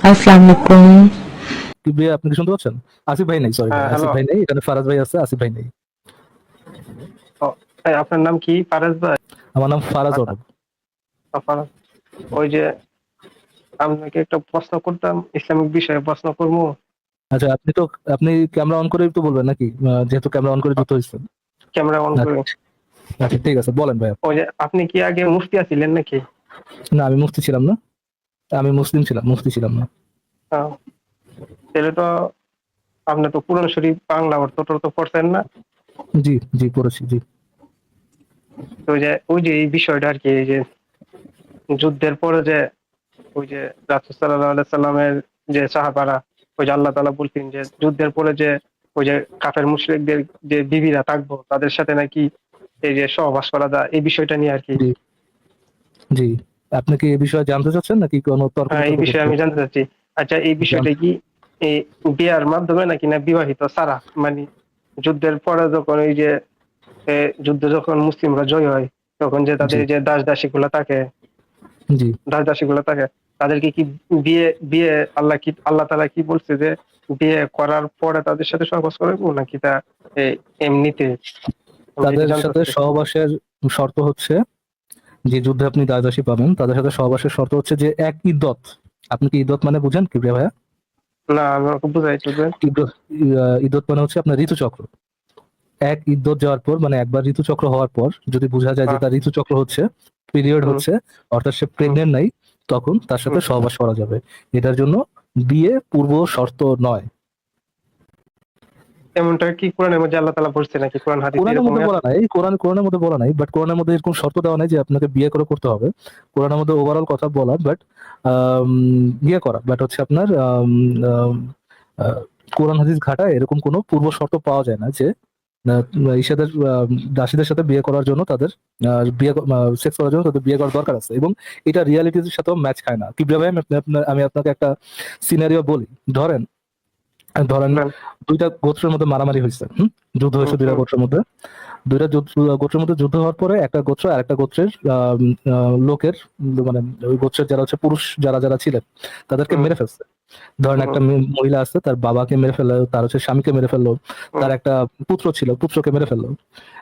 আসসালামু আলাইকুম। কি ভাইয়া, আপনি কি শুনতে পাচ্ছেন? আসিফ ভাই নেই, সরি ভাই, হ্যাঁ, আসিফ হ্যালো। ভাই নেই, এখানে ফারাজ ভাই আছে, আসিফ ভাই নেই। আপনার নাম কি? ফারাজ ভাই? আমার নাম ফারাজ আচ্ছা, অর্ণব। ফারাজ। ওই যে আপনাকে একটা প্রশ্ন করতাম, ইসলামিক বিষয়ে প্রশ্ন করবো। আচ্ছা, আপনি ক্যামেরা অন করে একটু বলবেন নাকি? যেহেতু ক্যামেরা অন করে যুক্ত হয়েছেন। ক্যামেরা অন করে। আচ্ছা, আচ্ছা, ঠিক আছে, বলেন ভাইয়া। ওই যে আপনি কি আগে মুফতি ছিলেন নাকি? না, আমি মুফতি ছিলাম না। আমি মুসলিম ছিলাম, মুফতি ছিলাম না। আহ, তাহলে তো আপনি তো কোরআন শরীফ বাংলা অর্থ তো পড়ছেন না? জি, জি, পড়েছি, জি। তো ওই যে এই বিষয়টা আর কি, এই যে যুদ্ধের পরে যে ওই যে রাসূল সাল্লাল্লাহু আলাইহি সাল্লামের যে সাহাবারা, ওই যে আল্লাহ তাআলা বলছেন যে যুদ্ধের পরে যে ওই যে কাফের মুশরিকদের যে বিবিরা থাকবো তাদের সাথে নাকি এই যে সহবাস করা যায়, এই বিষয়টা নিয়ে আর কি। জি, জি। আপনি কি এই বিষয়ে জানতে চাচ্ছেন নাকি কোনো তর্ক হ্যাঁ, এই বিতর্ক বিষয়ে করতে? আমি জানতে চাচ্ছি। আচ্ছা, এই বিষয়টা কি এই বিয়ার মাধ্যমে নাকি না বিবাহিত ছাড়া? মানে যুদ্ধের পরে যখন ওই যে এ যুদ্ধে যখন মুসলিমরা জয় হয়, তখন যে জি, তাদের যে জি। দাস দাসীগুলা থাকে, তাদেরকে কি বিয়ে বিয়ে আল্লাহ তাআলা কি বলছে যে বিয়ে করার পরে তাদের সাথে সহবাস করবো নাকি তা এ এমনিতে? আমি এটা তাদের জানতে সাথে চাচ্ছি। সহবাসের শর্ত হচ্ছে, যে যুদ্ধে আপনি দাসদাসী পাবেন তাদের সাথে সহবাসের শর্ত হচ্ছে যে এক ইদ্দত। আপনি কি ইদ্দত মানে বুঝেন কি ভাইয়া? না, আমাকে বুঝাই একটু দেন। ইদ্দত, ইদ্দত মানে হচ্ছে আপনার ঋতুচক্র। এক ইদ্যত যাওয়ার পর, মানে একবার ঋতুচক্র হওয়ার পর যদি বোঝা যায় যে হ্যাঁ, তার ঋতুচক্র হচ্ছে, পিরিয়ড হুম, হচ্ছে, অর্থাৎ সে হুম, প্রেগনেন্ট নাই, তখন তার সাথে হুম। সহবাস করা যাবে। এটার জন্য বিয়ে পূর্ব শর্ত নয়। এমনটা কি কোরআনের মধ্যে আল্লাহ তাআলা বলছে নাকি কোরআন হাদিসে কোরআনের মধ্যে এরকমই বলা আছে? নাই, কোরআনের মধ্যে বলা নাই, বাট কোরআনের মধ্যে এরকম শর্ত দেওয়া নাই যে আপনাকে বিয়ে করে করতে হবে। কোরআনের মধ্যে ওভারঅল কথা বলা, বাট ইয়ে করা, বাট হচ্ছে আপনার আহ, কোরআন হাদিস ঘাটায় এরকম কোনো পূর্ব শর্ত পাওয়া যায় না যে ইসাদের দাসীদের সাথে বিয়ে করার জন্য তাদের বিয়ে সেক্স করার জন্য তাদের বিয়ে করার দরকার আছে, এবং এটা রিয়ালিটির সাথেও ম্যাচ খায় না। কিবরিয়া ভাই, আমি আপনাকে একটা সিনারিও বলি। ধরেন ধরেন দেন। দুইটা গোত্রের মধ্যে মারামারি হয়েছে, যুদ্ধ হুম, হয়েছে দুইটা হুম, গোত্রের মধ্যে। গোত্রের মধ্যে যুদ্ধ হওয়ার পরে একটা গোত্র আর একটা গোত্রের লোকের, মানে ওই গোত্রের যারা হচ্ছে পুরুষ, যারা যারা ছিলেন, তাদেরকে হুম, মেরে ফেলছে। ধরেন হুম, একটা মহিলা আছে, তার বাবাকে মেরে ফেললো, তার হচ্ছে স্বামীকে মেরে ফেললো, হুম, তার একটা পুত্র ছিল, পুত্রকে মেরে ফেললো।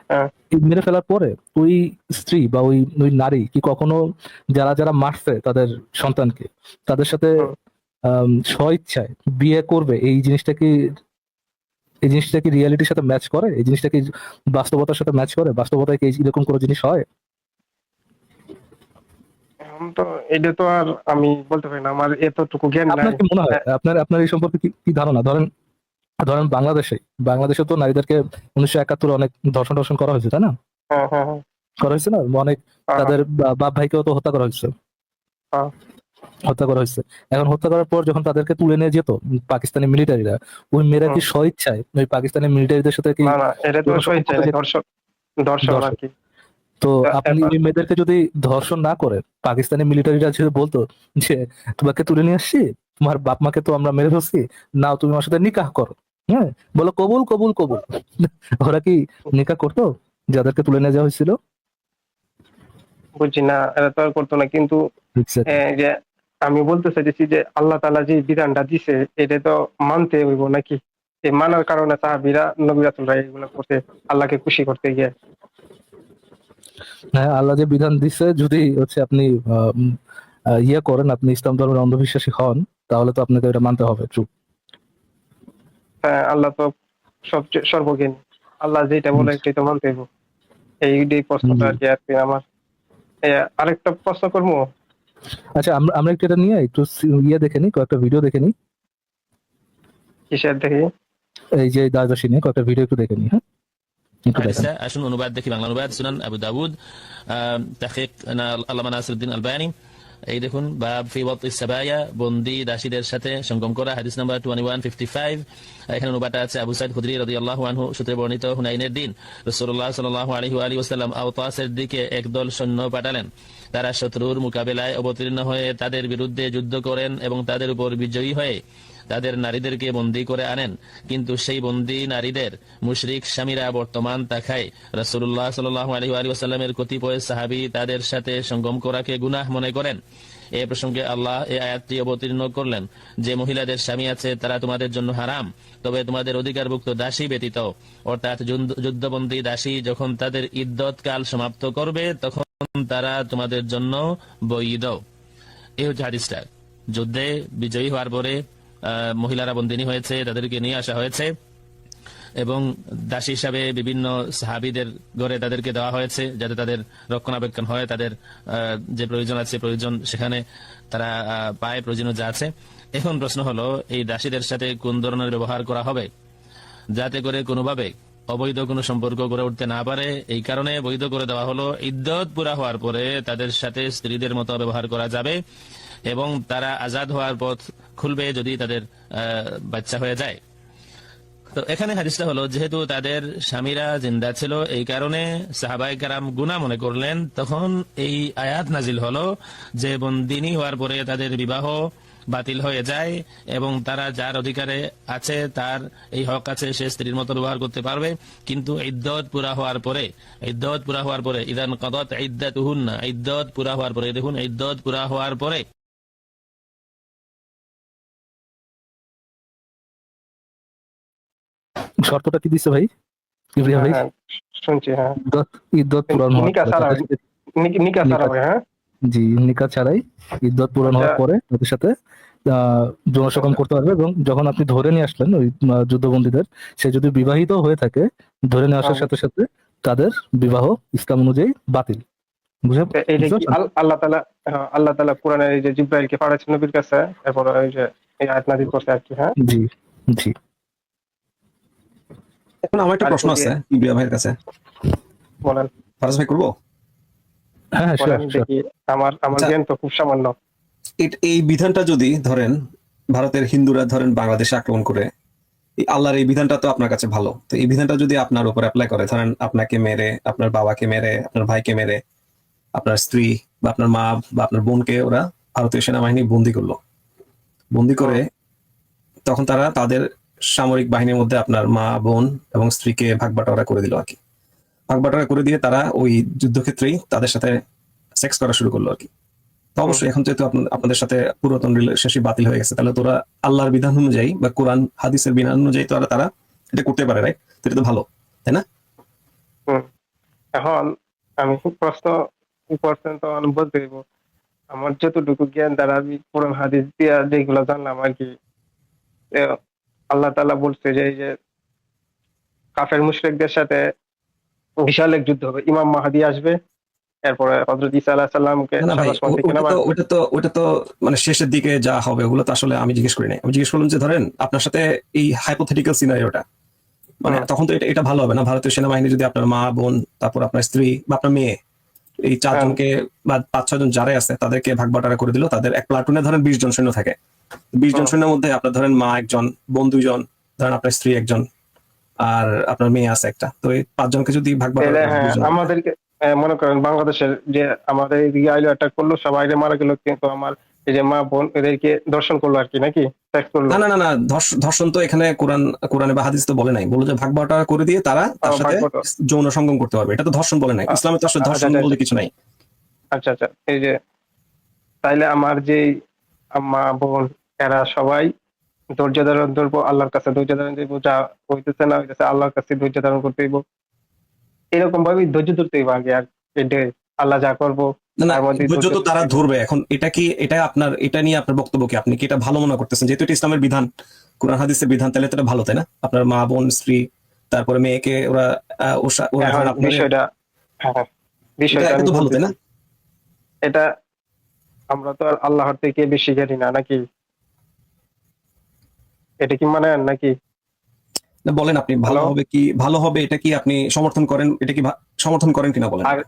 হ্যাঁ, এই মেরে ফেলার পরে ওই স্ত্রী বা ওই ওই নারী কি কখনো যারা যারা মারছে তাদের সন্তানকে, তাদের সাথে হুম। স্বইচ্ছায় বিয়ে করবে? এই জিনিসটা কি রিয়ালিটির সাথে ম্যাচ করে? এই জিনিসটা কি বাস্তবতার সাথে ম্যাচ করে? বাস্তবতায় কি এরকম কোনো জিনিস হয়? এখন তো এটা তো আর আমি বলতে পারি না, আমার এতটুকু জ্ঞান আপনার নাই। কি মনে হয়, হ্যাঁ, আপনার আপনার এই সম্পর্কে কি কি ধারণা? ধরেন ধরেন বাংলাদেশে তো নারীদেরকে 1971 অনেক ধর্ষণ টর্ষণ করা হয়েছে, তাই না? হ্যাঁ, হ্যাঁ, হ্যাঁ, করা হয়েছে না? অনেক, হ্যাঁ, তাদের বাপ ভাইকেও তো হত্যা করা হয়েছে। হ্যাঁ। হত্যা করা হয়েছে। এখন হত্যা করার পর যখন তাদেরকে তুলে নিয়ে যেত পাকিস্তানি মিলিটারিরা, ওই মেয়েরা কি হুম। স্বইচ্ছায় ওই পাকিস্তানি মিলিটারিদের সাথে কি না, না, এটা তো যৌন সম্পর্ক স্বেচ্ছায় করতে না, যেত? ধর্ষণ ধর্ষণ আর দর্শক, কি। তো আপনি এখন ওই মেয়েদেরকে যদি ধর্ষণ না করে, পাকিস্তানি মিলিটারিরা যদি বলতো যে তোমাকে তুলে নিয়ে আসছি, তোমার বাপ মাকে তো আমরা মেরে ফেলছি, নাও তুমি আমার সাথে নিকাহ করো, হ্যাঁ, বলো কবুল কবুল কবুল, ওরা কি নিকাহ করতো যাদেরকে তুলে নিয়ে যাওয়া হয়েছিল? বুঝছি না, এটা তো আর করতো না, কিন্তু এক্স্যাক্টলি। যে আমি বলতে চাইতেছি যে আল্লাহ তাআলা যে বিধানটা দিছে এটা তো মানতে হইব নাকি? এই মানার কারণে সাহাবীরা, নবী রাসূলরা এগুলো করতে, আল্লাহকে খুশি করতে গিয়ে। হ্যাঁ, আল্লাহ যে বিধান দিচ্ছে, যদি হচ্ছে আপনি আহ, উম, ইয়ে করেন, আপনি ইসলাম ধর্মের অন্ধবিশ্বাসী হন, তাহলে তো আপনাকে এটা মানতে হবে, ট্রু। হ্যাঁ, আল্লাহ তো সবচেয়ে সর্বজ্ঞানী। আল্লাহ যেটা বলে সেটা তো মানতে হইব। এই প্রশ্নটা জি। আর কি আমার। এ, আরেকটা প্রশ্ন করবো। আচ্ছা, আমরা আমরা একটু এটা নিয়ে একটু ইয়ে দেখে নিই, কয়েকটা ভিডিও দেখে নিই। কিসের দেখি? এই যে দাসদাসী নিয়ে কয়েকটা ভিডিও একটু দেখে নিই, হ্যাঁ, একটু দেখেন। হাদিসটা আসুন অনুবাদ দেখি, বাংলা অনুবাদ সুনান আবু দাউদ, তাহকিক আল্লামা নাসিরউদ্দিন আলবানী। এই দেখুন, বাব ফি ওয়াতিস সাবায়া, বন্দি দাসীদের সাথে সঙ্গম করা, হাদিস নাম্বার 2155। এখানে অনুবাদটা আছে আবু সাইদ খুদরি রাদিয়াল্লাহু আনহু সূত্রে বর্ণিত, হুনাইনের দিন রাসূলুল্লাহ সাল্লাল্লাহু আলাইহি ওয়া আলিহি ওয়াসাল্লাম আওতাসের দিকে একদল সৈন্য পাঠালেন। তারা শত্রুর মোকাবেলায় অবতীর্ণ হয়ে তাদের বিরুদ্ধে যুদ্ধ করেন এবং তাদের উপর বিজয়ী হয়ে তাদের নারীদেরকে বন্দী করে আনেন। কিন্তু সেই বন্দী নারীদের মুশরিক স্বামীরা বর্তমান থাকায় রাসূলুল্লাহ সাল্লাল্লাহু আলাইহি ওয়া আলিহি ওয়াসাল্লামের কতিপয় সাহাবী তাদের সাথে সঙ্গম করাকে গুনাহ মনে করেন। এ প্রসঙ্গে আল্লাহ এই আয়াতটি অবতীর্ণ করলেন যে মহিলাদের স্বামী আছে তারা তোমাদের জন্য হারাম, তবে তোমাদের অধিকারভুক্ত দাসী ব্যতীত, অর্থাৎ যুদ্ধবন্দী দাসী যখন তাদের ইদ্যত কাল সমাপ্ত করবে তখন তারা তোমাদের জন্য বৈধ। এই হচ্ছে হাদিসটা। যুদ্ধে বিজয়ী হওয়ার পরে মহিলারা বন্দিনী হয়েছে, তাদেরকে নিয়ে আসা হয়েছে এবং দাসী হিসাবে বিভিন্ন সাহাবীদের ঘরে তাদেরকে দেওয়া হয়েছে যাতে তাদের রক্ষণাবেক্ষণ হয়, তাদের যে প্রয়োজন আছে প্রয়োজন সেখানে তারা পায়, প্রয়োজনীয় যা আছে। এখন প্রশ্ন হলো এই দাসীদের সাথে কোন ধরনের ব্যবহার করা হবে যাতে করে কোনোভাবে অবৈধ কোনো সম্পর্ক গড়ে উঠতে না পারে। এই কারণে বৈধ করে দেওয়া হলো ইদ্যত পুরা হওয়ার পরে তাদের সাথে স্ত্রীদের মতো ব্যবহার করা যাবে এবং তারা আজাদ হওয়ার পথ খুলবে যদি তাদের বাচ্চা হয়ে যায়। তো এখানে হাদিসটা হলো যেহেতু তাদের স্বামীরা জিন্দা ছিল এই কারণে সাহাবায়ে কেরাম গুনাহ মনে করলেন, তখন এই আয়াত নাজিল হলো যে বন্দিনী হওয়ার পরে তাদের বিবাহ বাতিল হয়ে যায় এবং তারা যার অধিকারে আছে তার এই হক আছে, সে স্ত্রীর মতো ব্যবহার করতে পারবে। কিন্তু ইদ্যত পুরা হওয়ার পরে ইদান কাদাত ইদ্দাতুহুন্না, ইদ্যত পুরা হওয়ার পরে, দেখুন ইদ্যত পুরা হওয়ার পরে শর্তটা কি দিচ্ছে ভাই কিবরিয়া ভাই? হ্যাঁ, শুনছি। হ্যাঁ, ইদ্যত পূরণ হওয়ার নিকা পরে ছাড়া তাদের সাথে- নিকা ছাড়া হবে। হ্যাঁ, জি, নিকাহ ছাড়াই ইদ্যত পূরণ হওয়ার পরে তাদের সাথে যৌনসঙ্গম করতে পারবে এবং যখন আপনি ধরে নিয়ে আসলেন ওই যুদ্ধবন্দীদের, সে যদি বিবাহিত হয়ে থাকে ধরে নিয়ে আসার সাথে সাথে তাদের বিবাহ ইসলাম অনুযায়ী বাতিল। বুঝতে এটা কি পারছেন? আল্লাহ তাআলা কোরআনে এই যে জিব্রাইলকে পাঠাচ্ছেন নবীর কাছে, এরপর এই যে এই আয়াত নাযিল করছে আর কি। হ্যাঁ, জি জি। এখন আমার একটা আর প্রশ্ন ওই যে- আছে ইব্রিয়া ভাইয়ের কাছে। বলেন ফারাজ ভাই করবো? হ্যাঁ বলেন sure. দেখি। আমার আচ্ছা। জ্ঞান তো খুব সামান্য। এই বিধানটা যদি ধরেন ভারতের হিন্দুরা ধরেন বাংলাদেশে আক্রমণ করে, এই আল্লাহর এই বিধানটা তো আপনার কাছে ভালো, তো এই বিধানটা যদি আপনার উপর অ্যাপ্লাই করে, ধরেন আপনাকে মেরে, আপনার বাবাকে মেরে, আপনার ভাইকে মেরে, আপনার স্ত্রী বা আপনার মা বা আপনার বোনকে ওরা ভারতীয় সেনাবাহিনী বন্দি করে তখন তারা তাদের সামরিক বাহিনীর মধ্যে আপনার মা বোন এবং স্ত্রীকে ভাগ-বাটোয়ারা করে দিল আর কি। ভাগ-বাটোয়ারা করে দিয়ে তারা ওই যুদ্ধক্ষেত্রেই তাদের সাথে সেক্স করা শুরু করলো আর কি। তো অবশ্যই এখন যেহেতু আপনাদের সাথে পুরাতন রিলেশনশিপ বাতিল হয়ে গেছে, তাহলে তোরা আল্লাহর বিধান অনুযায়ী বা কোরআন হাদিসের বিধান অনুযায়ী তারা এটা করতে পারে, রাইট? তো এটা তো ভালো, তাই না? এখন আমি পর্যন্ত বলতে দিব আমার যতটুকু জ্ঞান দ্বারা আমি কোরআন হাদিস দিয়া যেগুলো জানলাম আর কি। আল্লাহ তাআলা বলছে যে এই যে কাফের মুশরিকদের সাথে বিশাল এক যুদ্ধ হবে, ইমাম মাহদী আসবে, এরপরে হযরত ঈসা আলাইহিস সালামকে না ভাই, আসমান থেকে নামাবে। ওটা তো মানে শেষের দিকে যা হবে ওগুলো তো আসলে আমি জিজ্ঞেস করি নাই। আমি জিজ্ঞেস করলাম যে ধরেন আপনার সাথে এই হাইপোথেটিক্যাল সিনারিওটা, মানে তখন তো এটা ভালো হবে না? ভারতীয় সেনাবাহিনী যদি আপনার মা বোন, তারপর আপনার স্ত্রী বা আপনার মেয়ে, এই 4 জনকে বা 5-6 জন যারাই আছে তাদেরকে ভাগ-বাটোয়ারা করে দিল। তাদের এক প্লাটুনে ধরেন 20 জন সৈন্য থাকে, 20 জন সৈন্যের মধ্যে আপনার ধরেন মা একজন, বোন 2 জন, ধরেন আপনার স্ত্রী একজন, আর আপনার মেয়ে আছে একটা। তো এই 5 জনকে যদি ভাগ-বাটোয়ারা করে হ্যাঁ, 2 জন, আমাদেরকে মনে করেন বাংলাদেশের যে আমাদের এইদিকে আইলো অ্যাটাক করলো, সবাই মারা গেল, কিন্তু আমার এই যে মা বোন এদেরকে দর্শন করলো আর কি, নাকি সেক্স করলো? না, ধর্ষণ তো এখানে কোরআনে বা হাদিস তো বলে নাই। বলে যে ভাগ-বাটোয়ারা করে দিয়ে তারা তার সাথে যৌন সঙ্গম করতে পারবে, এটা তো ধর্ষণ বলে নাই। ইসলামে তো আসলে ধর্ষণ বলে কিছু নাই। আচ্ছা, এই যে তাইলে আমার যে মা বোন এরা সবাই ধৈর্য ধারণ করবো, আল্লাহর কাছে ধৈর্য ধারণ করবো, যা হইতেছে না হইতেছে আল্লাহর কাছে ধৈর্য ধারণ করতে হইব, এরকম ভাবে ধৈর্য ধরতে হইব আগে। আর এটাই আল্লাহ যা করবো না, তার মধ্যে ধৈর্য তো তারা ধরবে। এখন এটা নিয়ে আপনার বক্তব্য কি? আপনি কি এটা ভালো মনে করতেছেন? যেহেতু এটা ইসলামের বিধান, কোরআন হাদিসের বিধান, তাহলে তো এটা ভালো, তাই না? আপনার মা বোন স্ত্রী তারপরে মেয়েকে ওরা বিষয়টা এটা তো ভালো, তাই না? এটা আমরা তো আর আল্লাহর থেকে বেশি জানি না, নাকি? এটা কি মানে নাকি? না, বলেন আপনি ভালো হবে কি ভালো হবে, এটা কি আপনি সমর্থন করেন? এটা কি সমর্থন করেন কিনা বলেন। আর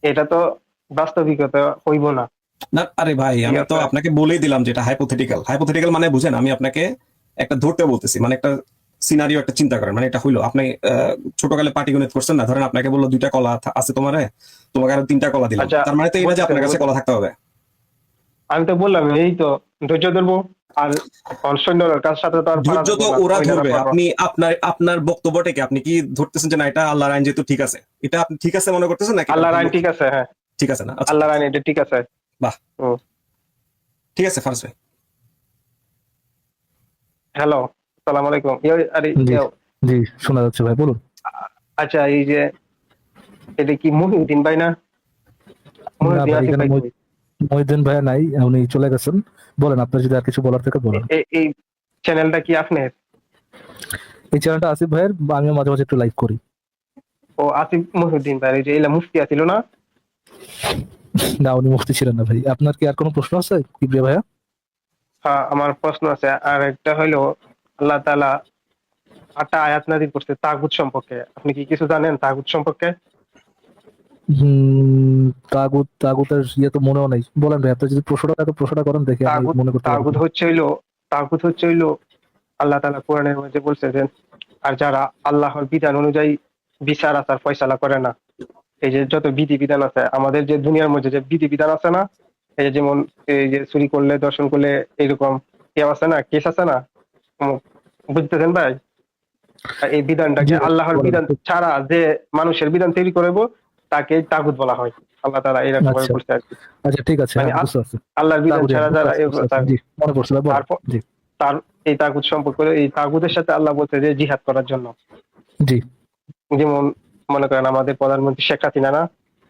এটা তো বাস্তবিকতা হইব না। না আরে ভাই, আমি তো আপনাকে বলেই দিলাম যে এটা হাইপোথেটিক্যাল মানে বুঝেন, আমি আপনাকে একটা ধরতে বলতেছি, মানে একটা সিনারিও একটা চিন্তা করেন। মানে এটা হইলো আপনি ছোটকালে পাটিগণিত করছেন না, ধরেন আপনাকে বললো 2টা কলা আছে তোমাকে আরো 3টা কলা দিলাম, তার মানে তো এটা যে আপনার কাছে কলা থাকতে হবে। আমি তো বললাম এই তো ধৈর্য ধরবো, আর সৈন্যর কাছ সাথে তো আর ধৈর্য তো ওরা ধরবে। আপনি আপনার বক্তব্যটাকে আপনি কি ধরতেছেন যে না এটা আল্লাহর আইন যেহেতু ঠিক আছে, এটা আপনি ঠিক আছে মনে করতেছেন নাকি আল্লাহর আইন ঠিক আছে? হ্যাঁ ঠিক আছে না, আল্লাহর আইন এটা ঠিক আছে। বাহ, হুম। ঠিক আছে ফারাজ ভাই। হ্যালো, আসসালামু আলাইকুম। আরে জি জি, শোনা যাচ্ছে ভাই, বলুন। আচ্ছা, এই যে এটা কি মহিউদ্দিন ভাই না? না মহিউদ্দিন ভাই, আসিফ এখানে ভাই কই? মহিউদ্দিন ভাইয়া নাই, উনি চলে গেছেন। বলেন, আপনার যদি আর কিছু বলার থাকে বলেন। এই চ্যানেলটা কি আপনার? এই চ্যানেলটা আসিফ ভাইয়ের, আমিও মাঝে মাঝে একটু লাইভ করি। ও আসিফ মহিউদ্দিন ভাই, এই যে এলা মুফতি আছিল না? না, উনি মুফতি ছিলেন না ভাই। আপনার কি আর কোনো প্রশ্ন আছে কিবরিয়া ভাইয়া? হ্যাঁ, আমার প্রশ্ন আছে। আর একটা হলো, আল্লাহ তাআলা 8টা আয়াত নাযিল করছে তাগুত সম্পর্কে। আপনি কি কিছু জানেন তাগুত সম্পর্কে? তাগুতের ইয়ে তো মনেও নেই। বলেন ভাই, আপনার যদি প্রশ্নটা থাকে প্রশ্নটা করেন, দেখি আমি তাগুত মনে করতে পারি তাগুত কিনা। হচ্ছে হইলো তাগুত হচ্ছে হইলো আল্লাহ তাআলা কোরআনের মধ্যে বলছে যে, আর যারা আল্লাহর বিধান অনুযায়ী বিচার আচার ফয়সালা করে না। এই যে যত বিধি বিধান আছে আমাদের যে দুনিয়ার মধ্যে যে বিধি বিধান আছে না, এই যে যেমন এই যে চুরি করলে দর্শন করলে এরকম কেউ আছে না, কেস আছে না, অমুক, বুঝতেছেন ভাই? আর এই জি বিধানটাকে ভাই, আল্লাহর বলেন। বিধান ছাড়া যে মানুষের বিধান তৈরি করবো তাকে তাগুত বলা হয়। আল্লাহ তাআলা এরকম ভাবে আচ্ছা বলছে আর কি। আচ্ছা, ঠিক আছে, মানে হ্যাঁ, বুঝতে পারছি। আল্লাহর বিধান তাগুত, ছাড়া বুঝতে যারা পারছি, বুঝতে পারছি। জি, মনে পড়ছে ভাই, বলেন। তারপর জি তার এই তাগুত সম্পর্ক হলো, এই তাগুতের সাথে আল্লাহ বলছে যে জিহাদ করার জন্য। জি যেমন মনে করেন আমাদের প্রধানমন্ত্রী শেখ হাসিনা না,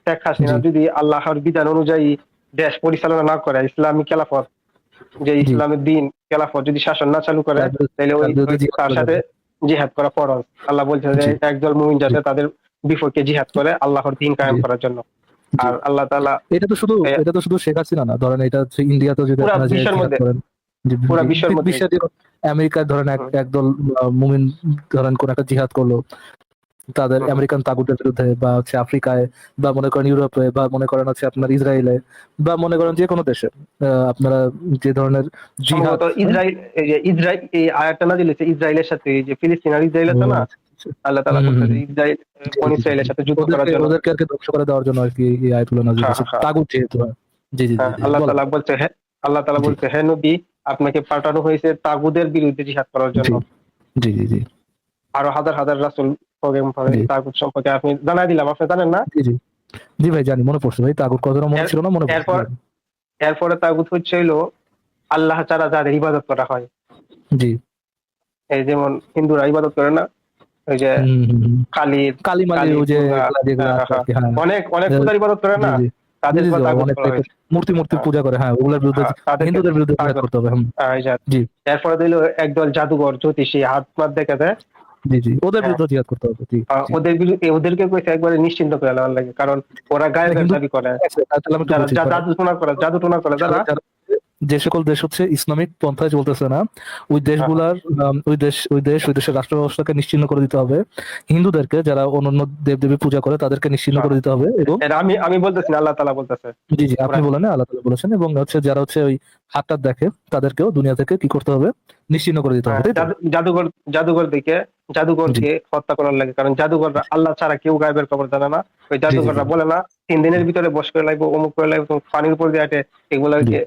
শেখ হাসিনা জি যদি আল্লাহর বিধান অনুযায়ী দেশ পরিচালনা না করে, ইসলামী খেলাফত যে জি, ইসলামের দিন খেলাফত যদি শাসন না চালু করে, তাহলে তার বিরুদ্ধে ওই জিহাদ তার করা সাথে যাবে। জিহাদ করা ফরজ। আল্লাহ বলছে যে জি একদল মুমিন জি যাতে তাদের বিপক্ষে জিহাদ করে আল্লাহর দিন জি কায়েম করার জন্য। জি। আর আল্লাহ তাআলা এটা তো শুধু শেখ হাসিনা না, ধরেন এটা হচ্ছে ইন্ডিয়াতে যদি পুরা আপনারা যে বিশ্বের জিহাদ মধ্যে, করেন। জি পুরা জি, বিশ্বের মধ্যে। বিশ্বের যে আমেরিকায় ধরেন হুম, একদল মুমিন, ধরেন কোন একটা জিহাদ করলো তাদের হুম। আমেরিকান তাগুতের বিরুদ্ধে, বা হচ্ছে আফ্রিকায়, বা মনে করেন ইউরোপে, বা মনে করেন হচ্ছে আপনার ইসরায়েলে, বা মনে করেন যে কোনো দেশে, আপনারা যে ধরনের জিহাদ, সম্ভবত হ্যাঁ? ইসরায়েল, এই যে ইসরায়েল এই আয়াতটা নাযিল হয়েছে ইসরায়েলের সাথে, এই যে ফিলিস্তিন আর ইসরায়েল ও আছে না, আচ্ছা, আচ্ছা। আল্লাহ তাআলা হুম হুম বলছে হুম। যে ইসরায়েল জি, বনী জি, জি, ইসরায়েলের জি। সাথে যুদ্ধ করার জন্য। ওদেরকে আর কি ধ্বংস করে দেওয়ার জন্য আর কি এই আয়াতগুলো নাযিল হ্যাঁ, হয়েছে, হ্যাঁ। তাগুত যেহেতু, হ্যাঁ। জি জি জি হ্যাঁ, জি, আল্লাহ বলেন। তাআলা বলছে, হ্যাঁ, আল্লাহ তাআলা জি বলছে, হে নবী, আপনাকে পাঠানো হয়েছে তাগুদের বিরুদ্ধে জিহাদ করার জি জন্য। জি জি জি আরো হাজার হাজার রাসূল প্রোগ্রাম করে জি তাগুত সম্পর্কে আপনি জানাই দিলাম, আপনি জানেন না? জি জি জি ভাই, জানি, মনে পড়ছে ভাই, তাগুত কথাটা মনে এর ছিল না, মনে পড়ছে, এরপর বলেন। এরপরে তাগুত হচ্ছে হইলো আল্লাহ ছাড়া যাদের ইবাদত করা হয়। জি। এই যেমন হিন্দুরা ইবাদত করে না, ওই যে হুম হুম হুম। কালীর, কালী কালী, ওই যে দুর্গা। এগুলা যেগুলা হ্যাঁ, হ্যাঁ, আছে আর হ্যাঁ। কি, হ্যাঁ। অনেক অনেক আহ, পূজার ইবাদত করে জি না, জি জি জি তাদেরকে জি, তাগুত অনেক বলা হয়েছে। মূর্তি মূর্তি হ্যাঁ, পূজা করে, হ্যাঁ, ওগুলোর বিরুদ্ধে হ্যাঁ, তাদেরকে হিন্দুদের বিরুদ্ধে জিহাদ তাগুত। করতে হবে। হুম। এই যে জি এরপরে দিল একদল জাদুঘর জ্যোতিষী হাত মাত দেখে দেয়। জি জি, ওদের হ্যাঁ, বিরুদ্ধে জিহাদ করতে হবে। জি জি। ওদের বিরুদ্ধে ওদেরকে কইছে একবারে নিশ্চিন্ত করে নেওয়ার লাগে, কারণ ওরা না, গায়েবের হিন্দু দাবি করে। আছে, তাহলে আমি একটু যারা বলছি, জাদু টোনা করে যারা। যে সকল দেশ হচ্ছে ইসলামিক পন্থায় চলতেছে না, ওই হ্যাঁ, হ্যাঁ। দেশগুলার ওই দেশের রাষ্ট্র ব্যবস্থাকে নিশ্চিহ্ন করে দিতে হবে। হিন্দুদেরকে, যারা অন্যান্য দেবদেবী পূজা করে, তাদেরকে নিশ্চিহ্ন হ্যাঁ, করে দিতে হবে। এবং এটা আমি আমি বলতেছি না, আল্লাহ তাআলা বলতেছে। জি জি, আপনি ওরা বলেন না, আল্লাহ তাআলা বলেছেন। এবং হচ্ছে যারা হচ্ছে ওই হাতটা দেখে, তাদেরকেও দুনিয়া থেকে কি করতে হবে, নিশ্চিহ্ন করে দিতে হবে, তাই তো? জাদুঘর জাদুঘর দেখে জি জাদুঘরকে হত্যা করার লাগে, কারণ জাদুঘররা আল্লাহ ছাড়া কেউ গায়েবের খবর জানে না। ওই জি জি জি জাদুঘররা বলে না 3 দিনের ভিতরে বস করে লাগবে, অমুক করে লাগবে, পানির উপর দিয়ে হাঁটে, জি এগুলোকে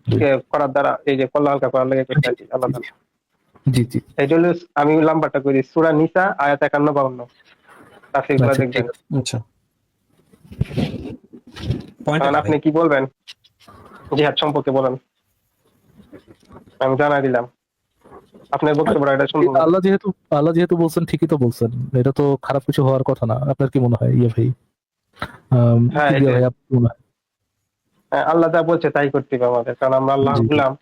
জি করার দ্বারা এই যে কল্লা হালকা করার লাগে করতে জি আর কি আল্লাহ জি তাআলা। জি জি। এই জন্য আমি লাম্বারটা করি, সূরা নিসা আয়াত 51-52, তাফসীরগুলো আচ্ছা, দেখবেন। ঠিক আছে। আচ্ছা, পয়েন্টটা কারণ কি ভাই? আপনি কি বলবেন জিহাদ সম্পর্কে বলেন, আমি জানাই দিলাম। আপনার বক্তব্যটা এটা শুনবো। আল্লাহ যেহেতু বলছেন, ঠিকই তো বলছেন। এটা তো খারাপ কিছু হওয়ার কথা না। আপনার কি মনে হয় ইয়ে ভাই? হ্যাঁ, কিবরিয়া এটাই। ভাই, আপনার কি মনে হয়? হ্যাঁ, আল্লাহ যা বলছে তাই করতে হবে আমাদের, কারণ আমরা আল্লাহর জি জি গোলাম।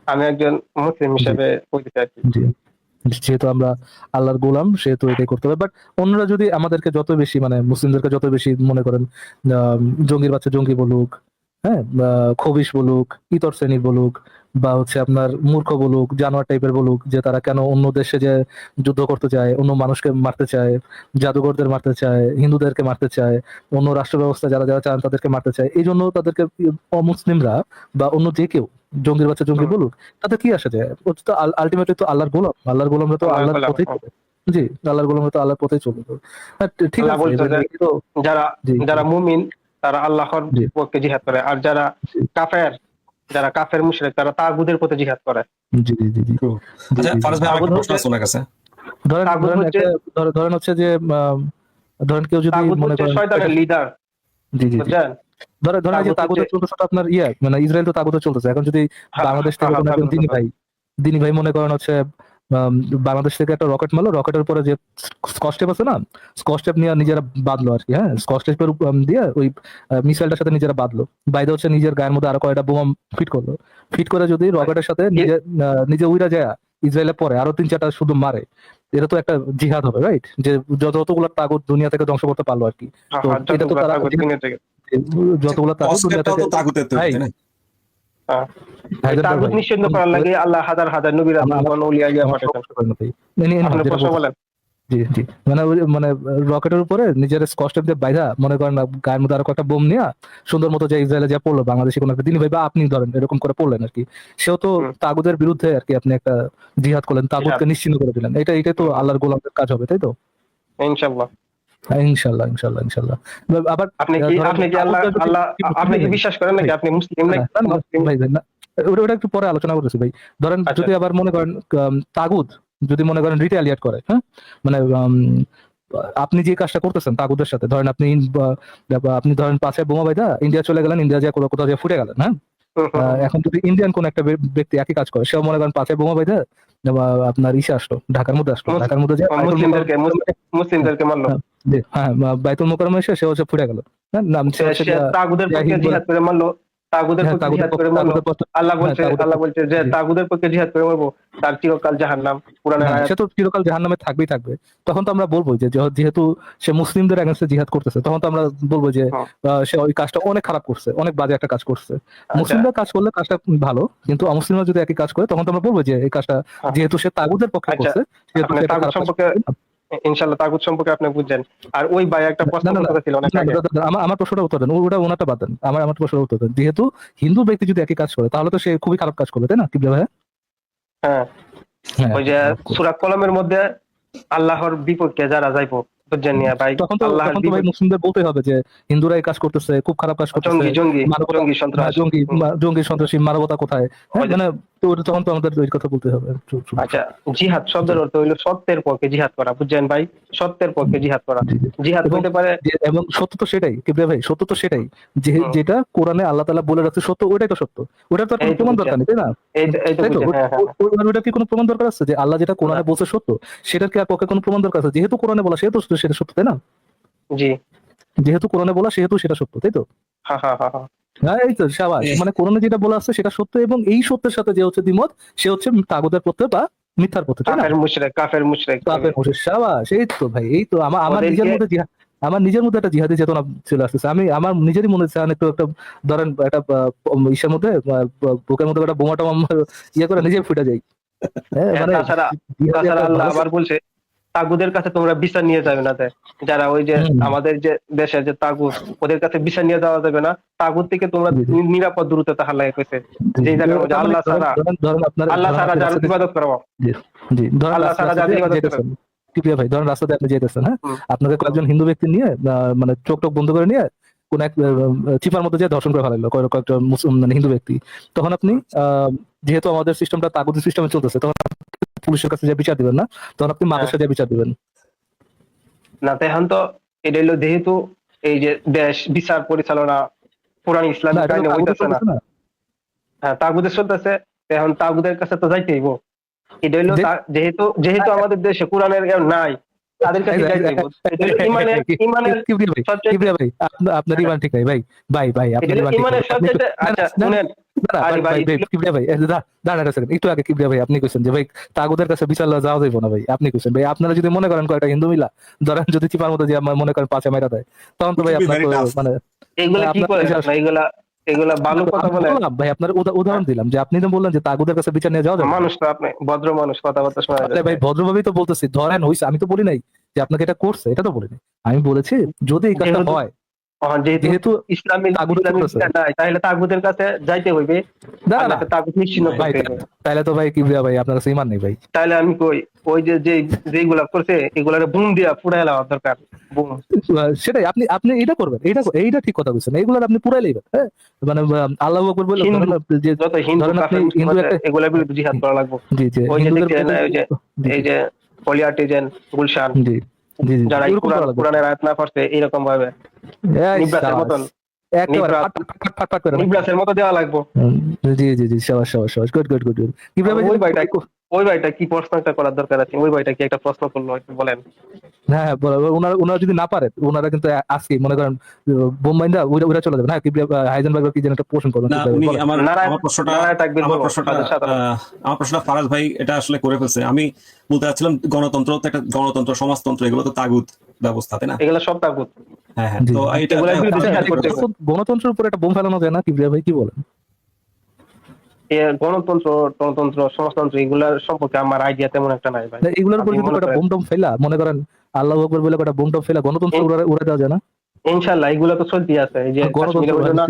আমি একজন মুসলিম জি হিসেবে বলতে আর কি। জি। যেহেতু আমরা আল্লাহর গোলাম, সেহেতু এটাই করতে হবে। বাট অন্যরা যদি আমাদেরকে যত বেশি, মানে মুসলিমদেরকে যত বেশি মনে করেন জঙ্গির বাচ্চা জঙ্গি বলুক, হ্যাঁ, বা খবিশ বলুক, ইতর শ্রেণীর বলুক, বা হচ্ছে আপনার মূর্খ বলুক, জানোয়ার টাইপের বলুক, যে তারা কেন অন্য দেশে যে যুদ্ধ করতে চায়, অন্য মানুষকে মারতে চায়, জাদুঘরদের মারতে চায়, হিন্দুদেরকে মারতে চায়, অন্য রাষ্ট্র ব্যবস্থা যারা যারা চান তাদেরকে মারতে চায়, এই জন্য তাদেরকে অমুসলিমরা বা অন্য যে কেউ জঙ্গির বাচ্চা জঙ্গি হুম, বলুক, তাতে কি আসে যায়? ও তো আলটিমেটলি তো আল্লাহর গোলাম। আল্লাহর গোলামরা তো আল্লাহর আল্লাহর গোলাম। পথেই চলে। জি, আল্লাহর গোলামরা তো আল্লাহর পথেই চলে। তো হ্যাঁ, ঠিক আল্লাহ আছে, বলছে যে এটি তো। যারা জি জি যারা মুমিন তারা আল্লাহর জি পক্ষে জিহাদ করে, আর যারা জি কাফের, যারা কাফের মুশরিক, তারা তাগুদের পথে জিহাদ করে। জি জি জি জি True. জি আচ্ছা জি জি। ফারাজ ভাই, আমার তাগুদ একটা প্রশ্ন হচ্ছে আছে ওনার কাছে। ধরেন তাগুদ ধরেন হচ্ছে একটা ধরেন হচ্ছে যে ধরেন কেউ যদি তাগুদ মনে হচ্ছে করেন শয়তানের লিডার, জি জি জি বুঝছেন? ধরেন এই যে তাগুত তাগুতে হচ্ছে- চলতেছে তো আপনার মানে ইসরায়েল তো তাগুতে চলতেছে, এখন যদি বাংলাদেশ থেকে কোনো একজন দিনী ভাই মনে করেন হচ্ছে বাংলাদেশ থেকে একটা রকেট মারলো, রকেটের উপরে যে স্কচ টেপ আছে না, স্কচ টেপ নিয়ে নিজেরা বাঁধলো আর কি, হ্যাঁ, স্কচ টেপের দিয়ে ওই মিসাইলটার সাথে নিজেরা বাঁধলো, বাইরে হচ্ছে নিজের গায়ের মধ্যে আরো কয়টা বোমা ফিট করলো, ফিট করে যদি রকেটের সাথে নিজে উইরা যায় ইসরায়েলের পরে আরো 3-4টা শুধু মারে, এটা তো একটা জিহাদ হবে, রাইট? যে যতগুলো তাগুত দুনিয়া থেকে ধ্বংস করতে পারলো আর কি। তো এটা তো তারা যতগুলো তাগুত দুনিয়া অস্কারটাও থেকে, তো তাগুতের তৈরি, ভাই, তাই না? হায়দার তাগুত ভাই, নিষিদ্ধ করার লাগে আল্লাহ হাজার হাজার নবী রাসূলগণ ওলিয়া ইয়া পাঠাতেন। আপনি যেটা প্রশ্ন বলছেন, বলেন। জি জি, মানে মানে রকেটের উপরে নিজের স্কচ টেপ দিয়ে বাইধা মনে করেন গায়ের মধ্যে আরো কয়েকটা বোম নিয়ে সুন্দর মতো যে ইসরায়েলে যা পড়লো, বাংলাদেশে কোনো একটা দিনী ভাই বা আপনি ধরেন এরকম করে পড়লেন আর কি, সেও তো তাগুদের বিরুদ্ধে আর কি আপনি একটা জিহাদ করলেন, তাগুদকে নিশ্চিহ্ন করে দিলেন, এটাই তো আল্লাহর গোলামদের কাজ হবে, তাই তো? ইনশাআল্লাহ। হ্যাঁ, ইনশাল্লাহ ইনশাল্লাহ ইনশাল্লাহ। আবার আপনি কি আপনি কি বিশ্বাস করেন নাকি আপনি মুসলিম নাকি? ভাই না, ওটা একটু পরে আলোচনা করতেছি ভাই। ধরেন যদি আবার মনে করেন তাগুদ যদি মনে করেন রিটালিয়েট করে, হ্যাঁ, মানে আপনি যে কাজটা করতেছেন তাগুদের সাথে, ধরেন আপনি ধরেন পাশে বোমা বাইদা ইন্ডিয়া চলে গেলেন, ইন্ডিয়া যা কোথাও যা ফুটে গেলেন, হ্যাঁ, এখন যদি ইন্ডিয়ান কোন একটা ব্যক্তি একই কাজ করে, সেও মনে করেন পাশে বোমা বাইদা আপনার ইসে আসলো, ঢাকার মধ্যে আসলো, ঢাকার মধ্যে যে মুসলিমদেরকে মারলো, হ্যাঁ, বাইতুল মোকাররমে এসে সে হচ্ছে ফুটে গেল, হ্যাঁ, নাম তাগুদের পক্ষে জিহাদ করে মারলো, তাগুদের পক্ষে জিহাদ করে মারলো। আল্লাহ বলছে যে তাগুদের পক্ষে জিহাদ করে মারবো তার চিরকাল জাহান্নাম। কুরআনের আয়াত। সে তো চিরকাল জাহান্নামে থাকবেই থাকবে। তখন তো আমরা বলবো যে যেহেতু সে মুসলিমদের এগেইনস্টে জিহাদ করতেছে, তখন তো আমরা বলবো যে সে ওই কাজটা অনেক খারাপ করছে, অনেক বাজে একটা কাজ করছে। মুসলিমরা কাজ করলে কাজটা ভালো, কিন্তু অমুসলিমরা যদি একই কাজ করে তখন তো আমরা বলবো যে এই কাজটা যেহেতু সে তাগুদের পক্ষে করছে, সেহেতু সে তাগুদ সম্পর্কে ইনশাআল্লাহ তাগুদ সম্পর্কে আপনি বুঝছেন। আর ওই ভাই একটা প্রশ্ন করেছিল অনেক আগে, আমার প্রশ্নটা উত্তর দেন, ওটা ওনাটা বাদ দেন, আমার প্রশ্নটা উত্তর দেন। যেহেতু হিন্দু ব্যক্তি যদি একই কাজ করে তাহলে তো সে খুবই খারাপ কাজ করবে, তাই না কিবলা ভাই? হ্যাঁ, ওই যে সূরা কলমের মধ্যে আল্লাহর বিপক্ষে যারা যাইবো, বুঝছেন নিয়া ভাই, তখন তো ভাই মুসলিমদের বলতে হবে যে হিন্দুরা এই কাজ করতেছে, খুব খারাপ কাজ করতেছে, জঙ্গি সন্ত্রাসী মানবতা কোথায়, মানে তখন তো আমাদের ওই কথা বলতে হবে। আচ্ছা, জিহাদ শব্দের অর্থ হইলো সত্যের পক্ষে জিহাদ করা, বুঝছেন ভাই? সত্যের পক্ষে জিহাদ করা, জিহাদ হতে পারে, এবং সত্য তো সেটাই কিবলা ভাই, সত্য তো সেটাই যেটা কোরআনে আল্লাহ তাআলা বলে রাখছে সত্য, ওটাই তো সত্য, ওটা তো কোনো প্রমাণ দরকার নেই, তাই না? ওটা কি কোনো প্রমাণ দরকার আছে যে আল্লাহ যেটা কোরআনে বলছে সত্য, সেটার কি আর পক্ষে কোনো প্রমাণ দরকার আছে? যেহেতু কোরআনে বলা সেহেতু সেটা সত্য, তাই না? জি, যেহেতু কোরআনে বলা সেহেতু সেটা সত্য, তাই তো? হ্যাঁ, এই তো শাবাশ, মানে কোরআনে যেটা বলা আছে সেটা সত্য, এবং এই সত্যের সাথে যে হচ্ছে দ্বিমত সে হচ্ছে তাগুদের পথে বা মিথ্যার পথে, তাই না? কাফের মুশরিক। শাবাশ, এই তো ভাই, এই তো আমার নিজের মধ্যে একটা জিহাদি চেতনা চলে আসতেছে। আমি আমার নিজেরই মনে হচ্ছে একটু একটা ধরেন একটা ইসের মধ্যে বুকের মধ্যে একটা বোমা টোমা ইয়ে করে নিজে ফুটে যাই। মানে তাছাড়া আল্লাহ আবার বলছে তাগুদের কাছে তোমরা বিচার নিয়ে যাবে না, যারা ওই যে আমাদের যে দেশের যে তাগুদ, ওদের কাছে বিচার নিয়ে যাওয়া যাবে না, তাগুদ থেকে তোমরা নিরাপদ দূরত্বে তাহার লাগে কইছে, যে জায়গার মধ্যে আল্লাহ ছাড়া যার ইবাদত করবো, জি, ধরেন আল্লাহ ছাড়া যার ইবাদত করবো। কিবরিয়া ভাই, ধরেন রাস্তাতে আপনি যেতেছেন, হ্যাঁ, আপনাকে কয়েকজন হিন্দু ব্যক্তি নিয়ে মানে চোখ টোক বন্ধ করে নিয়ে কোন এক চিপার মধ্যে যে ধর্ষণ করে ফেলাইলো কয়েকটা মানে হিন্দু ব্যক্তি, তখন আপনি যেহেতু আমাদের সিস্টেমটা তাগুদের সিস্টেমে চলতেছে, তখন পুলিশের কাছে যে বিচার দিবেন না, তখন আপনি মাদ্রাসায় যে বিচার দিবেন না। এখন তো এটা হলো যেহেতু এই যে দেশ বিচার পরিচালনা পুরান ইসলামিক আইনে হইতেছে না, হ্যাঁ, তাগুদের চলতেছে, এখন তাগুদের কাছে তো যাইতে হইব। এটা হইলো যেহেতু আমাদের দেশে কোরআনের নাই, তাদের কাছে যাইতে হইব। আপনার ইমান ঠিক নাই ভাই, আপনার ইমান ঠিক নাই। একটু আগে কিবরিয়া ভাই আপনি কইছেন যে ভাই তাগুদের কাছে বিচার যাওয়া যাইব না, ভাই আপনি কইছেন ভাই আপনারা যদি মনে করেন কয়েকটা হিন্দু মিলা ধরেন যদি চিপার মধ্যে যে মনে করেন পাঁচে মাইরা দেয়, তখন তো ভাই আপনার মানে এগুলা ভালো কথা বলে ভাই, আপনার উদাহরণ দিলাম যে আপনি তো বললেন যে তাগুদের কাছে বিচার নিয়ে যাওয়া যাবে। মানুষ তো আপনি ভদ্র মানুষ, কথাবার্তা শোনা যায় ভাই, ভদ্রভাবেই তো বলতেছি, ধরেন হইছে, আমি তো বলি নাই যে আপনাকে এটা করছে, এটা তো বলিনি, আমি বলেছি যদি এই কাজটা হয়, যেহেতু ইসলামিক তাহলে তাগুদের কাছে যাইতে হইবে, তাগুদ নিশ্চিন্ন করতে হবে। তাহলে তো ভাই কিবরিয়া ভাই আপনার কাছে ইমান নেই ভাই। তাহলে আমি কই ওই যেগুলা করছে এগুলারে বুম দিয়া পুড়াই দেওয়া দরকার, বুম। সেটাই আপনি এটা করবেন, এইটা ঠিক কথা বলছেন, এইগুলো আপনি পুরাই লইবেন, হ্যাঁ, মানে আল্লাহু আকবার বলে যত হিন্দু এগুলা বিরুদ্ধে জিহাদ করা লাগবে। জি জি, এই যে পলিআর্টিজেন গুলশান, যারা কোরআনের আয়াত না পড়ছে এরকম ভাবে নিব্রাসের মতন একেবারে নিবরাত। ফাট ফাট করে নাকি? নিবরাসের মতো দেওয়া লাগবো। জি জি জি, সাবাস সাবাস সাবাস, গুড গুড গুড গুড। কিভাবে ওই ভাইটা কি প্রশ্নটা করার দরকার আছে? ওই ভাইটা কি একটা প্রশ্ন করলো একটু বলেন। হ্যাঁ হ্যাঁ, ওনারা ওনারা যদি না পারে, ওনারা কিন্তু আজকে মনে করেন বোম্বাইন্দা ওইটা চলে যাবে না, হাইজেনবার্গ কি যেন একটা পোষণ করবেন। না উনি আমার নারায়ণ আমার প্রশ্নটা নারায়ণ তাকবীর আমার বলো, প্রশ্নটা সাধু সাধারণ। আমার প্রশ্নটা ফারাজ ভাই এটা আসলে করে ফেলছে। আমি বলতে চাচ্ছিলাম গণতন্ত্র তো একটা গণতন্ত্র সমাজতন্ত্র এগুলো তো তাগুত ব্যবস্থা, তাই না? এগুলো সব তাগুত। হ্যাঁ হ্যাঁ, জি, তো জি। এটা এগুলোর বিরুদ্ধে জিহাদ করতে হবে। গণতন্ত্রের উপর একটা বোম ফেলানো যায় না কিবরিয়া ভাই, কি বলেন? গণতন্ত্র গণতন্ত্র সমাজতন্ত্র এগুলার সম্পর্কে আমার আইডিয়া তেমন একটা নাই ভাই। না, এগুলোর উপর আপনি কিন্তু মনে একটা করেন বোম টম ফেলা, মনে করেন আল্লাহ আকবর বলে একটা বোম টম ফেলা গণতন্ত্র উড়ে দেওয়া যায় না? ইনশাল্লাহ এগুলো তো চলতেই আছে। এই যে কাশ্মীরে গণতন্ত্র হইলো না,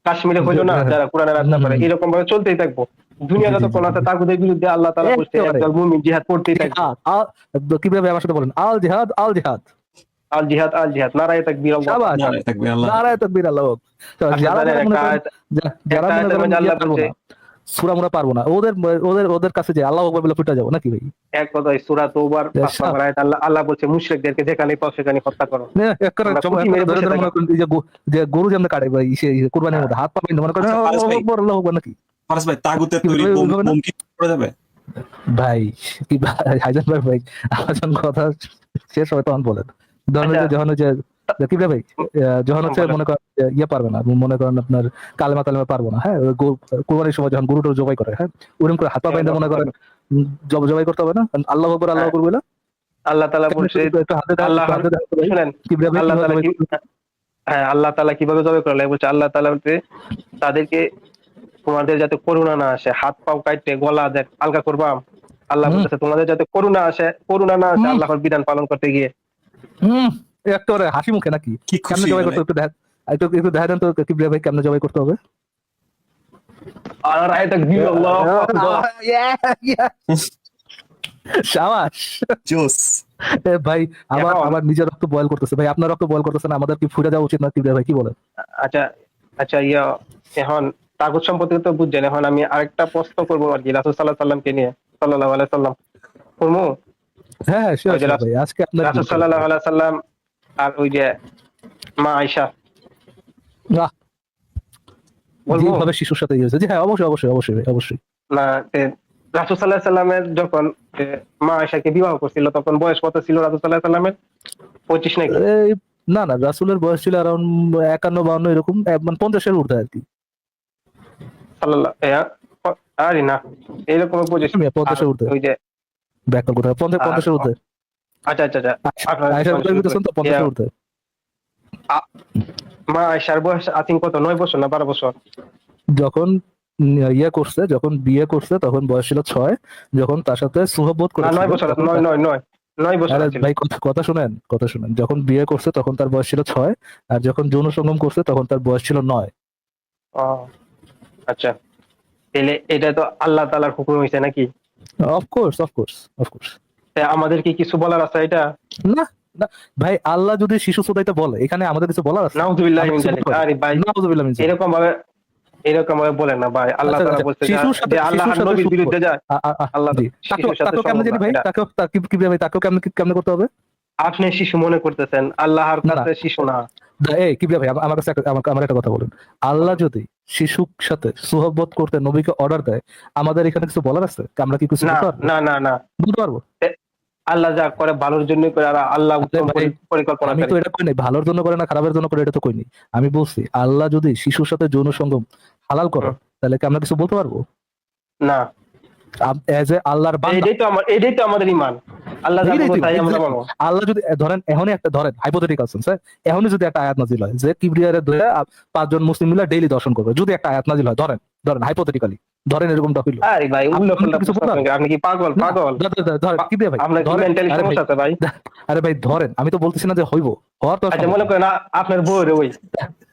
কাশ্মীরে হইলো না, যারা কোরআনের আলোচনা করে এরকম ভাবে চলতেই থাকবো। দুনিয়া যতক্ষণ আছে তাগুদের বিরুদ্ধে আল্লাহ তাআলা বলছে একেবারে। একদল মুমিন জিহাদ করতেই থাকবে। কিভাবে আমার সাথে বলেন, আল জিহাদ আল জিহাদ, আল জিহাদ আল জিহাদ, নারায়ে তাকবীর, আল্লাহু শাবাশ, আকবার। নারায়ে তাকবীর, আল্লাহ নারায়ে তাকবীর, আল্লাহু আকবার। আচ্ছা, যারা তাহলে মনে একটা করেন, যারা একটা মনে আয়াতের করেন মধ্যে আল্লাহ পারবো বলছে, না, সূরা মুরা পারবো না, ওদের ওদের ওদের কাছে যে আল্লাহু আকবার বলে ফুটে যাবো নাকি ভাই? এক কথায় সূরা তওবার 5 নম্বর আয়াত আল্লাহ বলছে মুশরিকদেরকে যেখানে পাও সেখানে হত্যা করো। আমরা পুঁথি মেরে বসে থাকি। মনে করেন এই যে গরু যেমন কাটে ভাই, কুরবানির মধ্যে হাত পা বেঁধে মনে করেন আচ্ছা, ফারাজ ভাই। আল্লাহু আকবার নাকি ফারাজ ভাই, তাগুতের কি তৈরি বলবে, বোম ওইভাবে না? বোম কি করে যাবে? ভাই কি হাইজান ভাই, ভাই আমার যখন কথা শেষ হয় তখন বলেন। ধরেন আচ্ছা, যে যখন হচ্ছে কি রে ভাই, যখন হচ্ছে বলেন। মনে করেন যে ইয়ে পারবে না, মনে করেন আপনার কালেমা তালেমা পারবো না, হ্যাঁ, কুরবানির সময় যখন গরুটা জবাই করে, হ্যাঁ, ওরকম করে হাত পা বাইন্ধে মনে করেন জবাই করতে হবে না, আল্লাহ আকবার আল্লাহ আকবার বলে আল্লাহ তাআলা বলছে একটু হাতে দেয়, আল্লাহ, একটু হাতে দেয় ভাই। শুনেন, কি রে ভাই, আল্লাহ কিভাবে তাআলা জবাই কি, করতে হবে? হ্যাঁ, আল্লাহ তাআলা কিভাবে জবাই করলে বলছে, আল্লাহ তাআলা বলছে তাদেরকে তোমাদের যাতে করুণা না আসে, হাত পাও কাটতে গলা দেখ আলগা করবা। আল্লাহ হুম, বলতেছে তোমাদের যাতে করুণা না আসে হুম, আল্লাহর বিধান পালন করতে গিয়ে। হুম, একেবারে হাসি মুখে নাকি? কি কেমনে খুশি জবাই মানে। করতে হবে একটু দেখা, একটু দেখা দেন তো কি রে ভাই, কেমনে জবাই করতে হবে? আর আয়াত তাকবীর, আল্লাহু আকবার। শাবাশ। জোস। ভাই আমার এখন আমার নিজের রক্ত বয়েল করতেছে ভাই, আপনার রক্ত বয়েল করতেছে না, আমাদের কি ফুটে যাওয়া উচিত না কি ভাই, কি বলেন? আচ্ছা আচ্ছা, এখন তাগুত সম্পর্কে তো বুঝছেন। এখন আমি আরেকটা প্রশ্ন করবো আর কি রাসূল সাল্লাল্লাহু আলাইহি সাল্লামকে নিয়ে, সাল্লাল্লাহু আলাইহি সাল্লাম করবো। হ্যাঁ হ্যাঁ, শিওর ওই যে শিওর ভাই, আজকে আপনার রাসূল সাল্লাল্লাহু আলাইহি সাল্লাম আর ওই যে মা আয়েশা, বলবো যেভাবে শিশুর সাথে ইয়ে হয়েছে, জি হ্যাঁ, অবশ্যই অবশ্যই অবশ্যই ভাই, অবশ্যই। না? রাসূল সাল্লাল্লাহু আলাইহি সাল্লামের যখন মা আয়েশাকে বিবাহ করছিল তখন বয়স কত ছিল রাসূল সাল্লাল্লাহু আলাইহি সাল্লামের? 25 নাকি? এই, না না, রাসূলের বয়স ছিল অ্যারাউন্ড 51-52 এরকম, মানে 50-এর ঊর্ধ্বে আর কি। সাল্লাল্লাহু আরে না, এরকম 25। 50-এর ঊর্ধ্বে, ওই যে ব্যাকল কোথায় 50-এর ঊর্ধ্বে। আচ্ছা আচ্ছা আচ্ছা, আপনার আয়েশার কথা বলতেছেন তো, 50-এর ঊর্ধ্বে। মা আয়েশার বয়স আই থিংক কত, 9 বছর না 12 বছর? যখন ইয়ে করছে, যখন বিয়ে করছে তখন বয়স ছিল 6, যখন তার সাথে সুহবত না, করেছিল 9 বছর, তখন 9 বছর আরে ছিল। ভাই কথা শুনেন, কথা শুনেন, যখন বিয়ে করছে তখন তার বয়স ছিল 6, আর যখন যৌন সঙ্গম করছে তখন তার বয়স ছিল 9। ও আচ্ছা, তাহলে এটা তো আল্লাহ তাআলার হুকুম হইছে নাকি? Of course of course of course. তা আমাদের কি কিছু বলার আছে এটা? না না ভাই, আল্লাহ যদি শিশু চোদাইতে বলে, এখানে আমাদের কিছু বলার আছে? নাউযুবিল্লাহি আমরা মিন কিছু যালিক। বলতে পারি? আরে ভাই, নাউযুবিল্লাহ মিন যালিক। এরকম ভাবে বলেন না ভাই। আল্লাহ আচ্ছা, তাআলা আচ্ছা, বলছে শিশুর সাথে যে আল্লাহর নবীর সুদ বিরুদ্ধে যায়। আল্লাহ জি, শিশুর সাথে তাকেও কেমনে জানি ভাই, এটা তাকেও কি ভাই, তাকেও কেমনে করতে হবে? আপনি শিশু মনে করতেছেন, আল্লাহর না, কাছে শিশু না। এই কি ভাই, আমার কাছে আমার একটা কথা বলেন, আল্লাহ যদি শিশুর সাথে সুহবত করতে নবীকে অর্ডার দেয়, আমাদের এখানে কিছু বলার আছে? আমরা কি কিছু না বলতে পারবো? না না না, বলতে পারবো? আল্লাহ যা করে ভালোর জন্য করে, আর আল্লাহ উত্তম ভাই, পরিকল্পনা আমি করে। তো এটা কই নাই, ভালোর জন্য করে না খারাপের জন্য করে, এটা তো কইনি। আমি বলছি আল্লাহ যদি শিশুর সাথে যৌন সঙ্গম হালাল করে, তাহলে কি আমরা কিছু বলতে পারবো? না, এজ এ আল্লাহর বান্দা, এটাই তো আমাদের ঈমান। আল্লাহ যা এইটাই বলবে তো, তাই আমরা exactly। মানবো। আল্লাহ যদি ধরেন এখনই একটা, ধরেন হাইপোথেটিক্যাল সেন্স, এখনই যদি একটা আয়াত নাজিল হয় যে কিবরিয়ারে ধরে 5 জন মুসলিম মিলে ডেইলি দর্শন করবে, যদি একটা আয়াত নাজিল হয়, ধরেন ধরেন হাইপোথেটিক্যালি, ধরেন এরকমটা হইলো, আরে ভাই, উল্লেখ আপনি করলে কিছু বলতে পারবেন? আপনি কি পাগল? না, পাগল ধরেন কি দিয়ে ভাই, আপনার কি ধরেন, মেন্টালি আরে ভাই, সমস্যা আছে ভাই? আরে ভাই ধরেন, আমি তো বলতেছি না যে হইব, হওয়ার তো আচ্ছা, মনে করেন আপনার বউ রে, ওই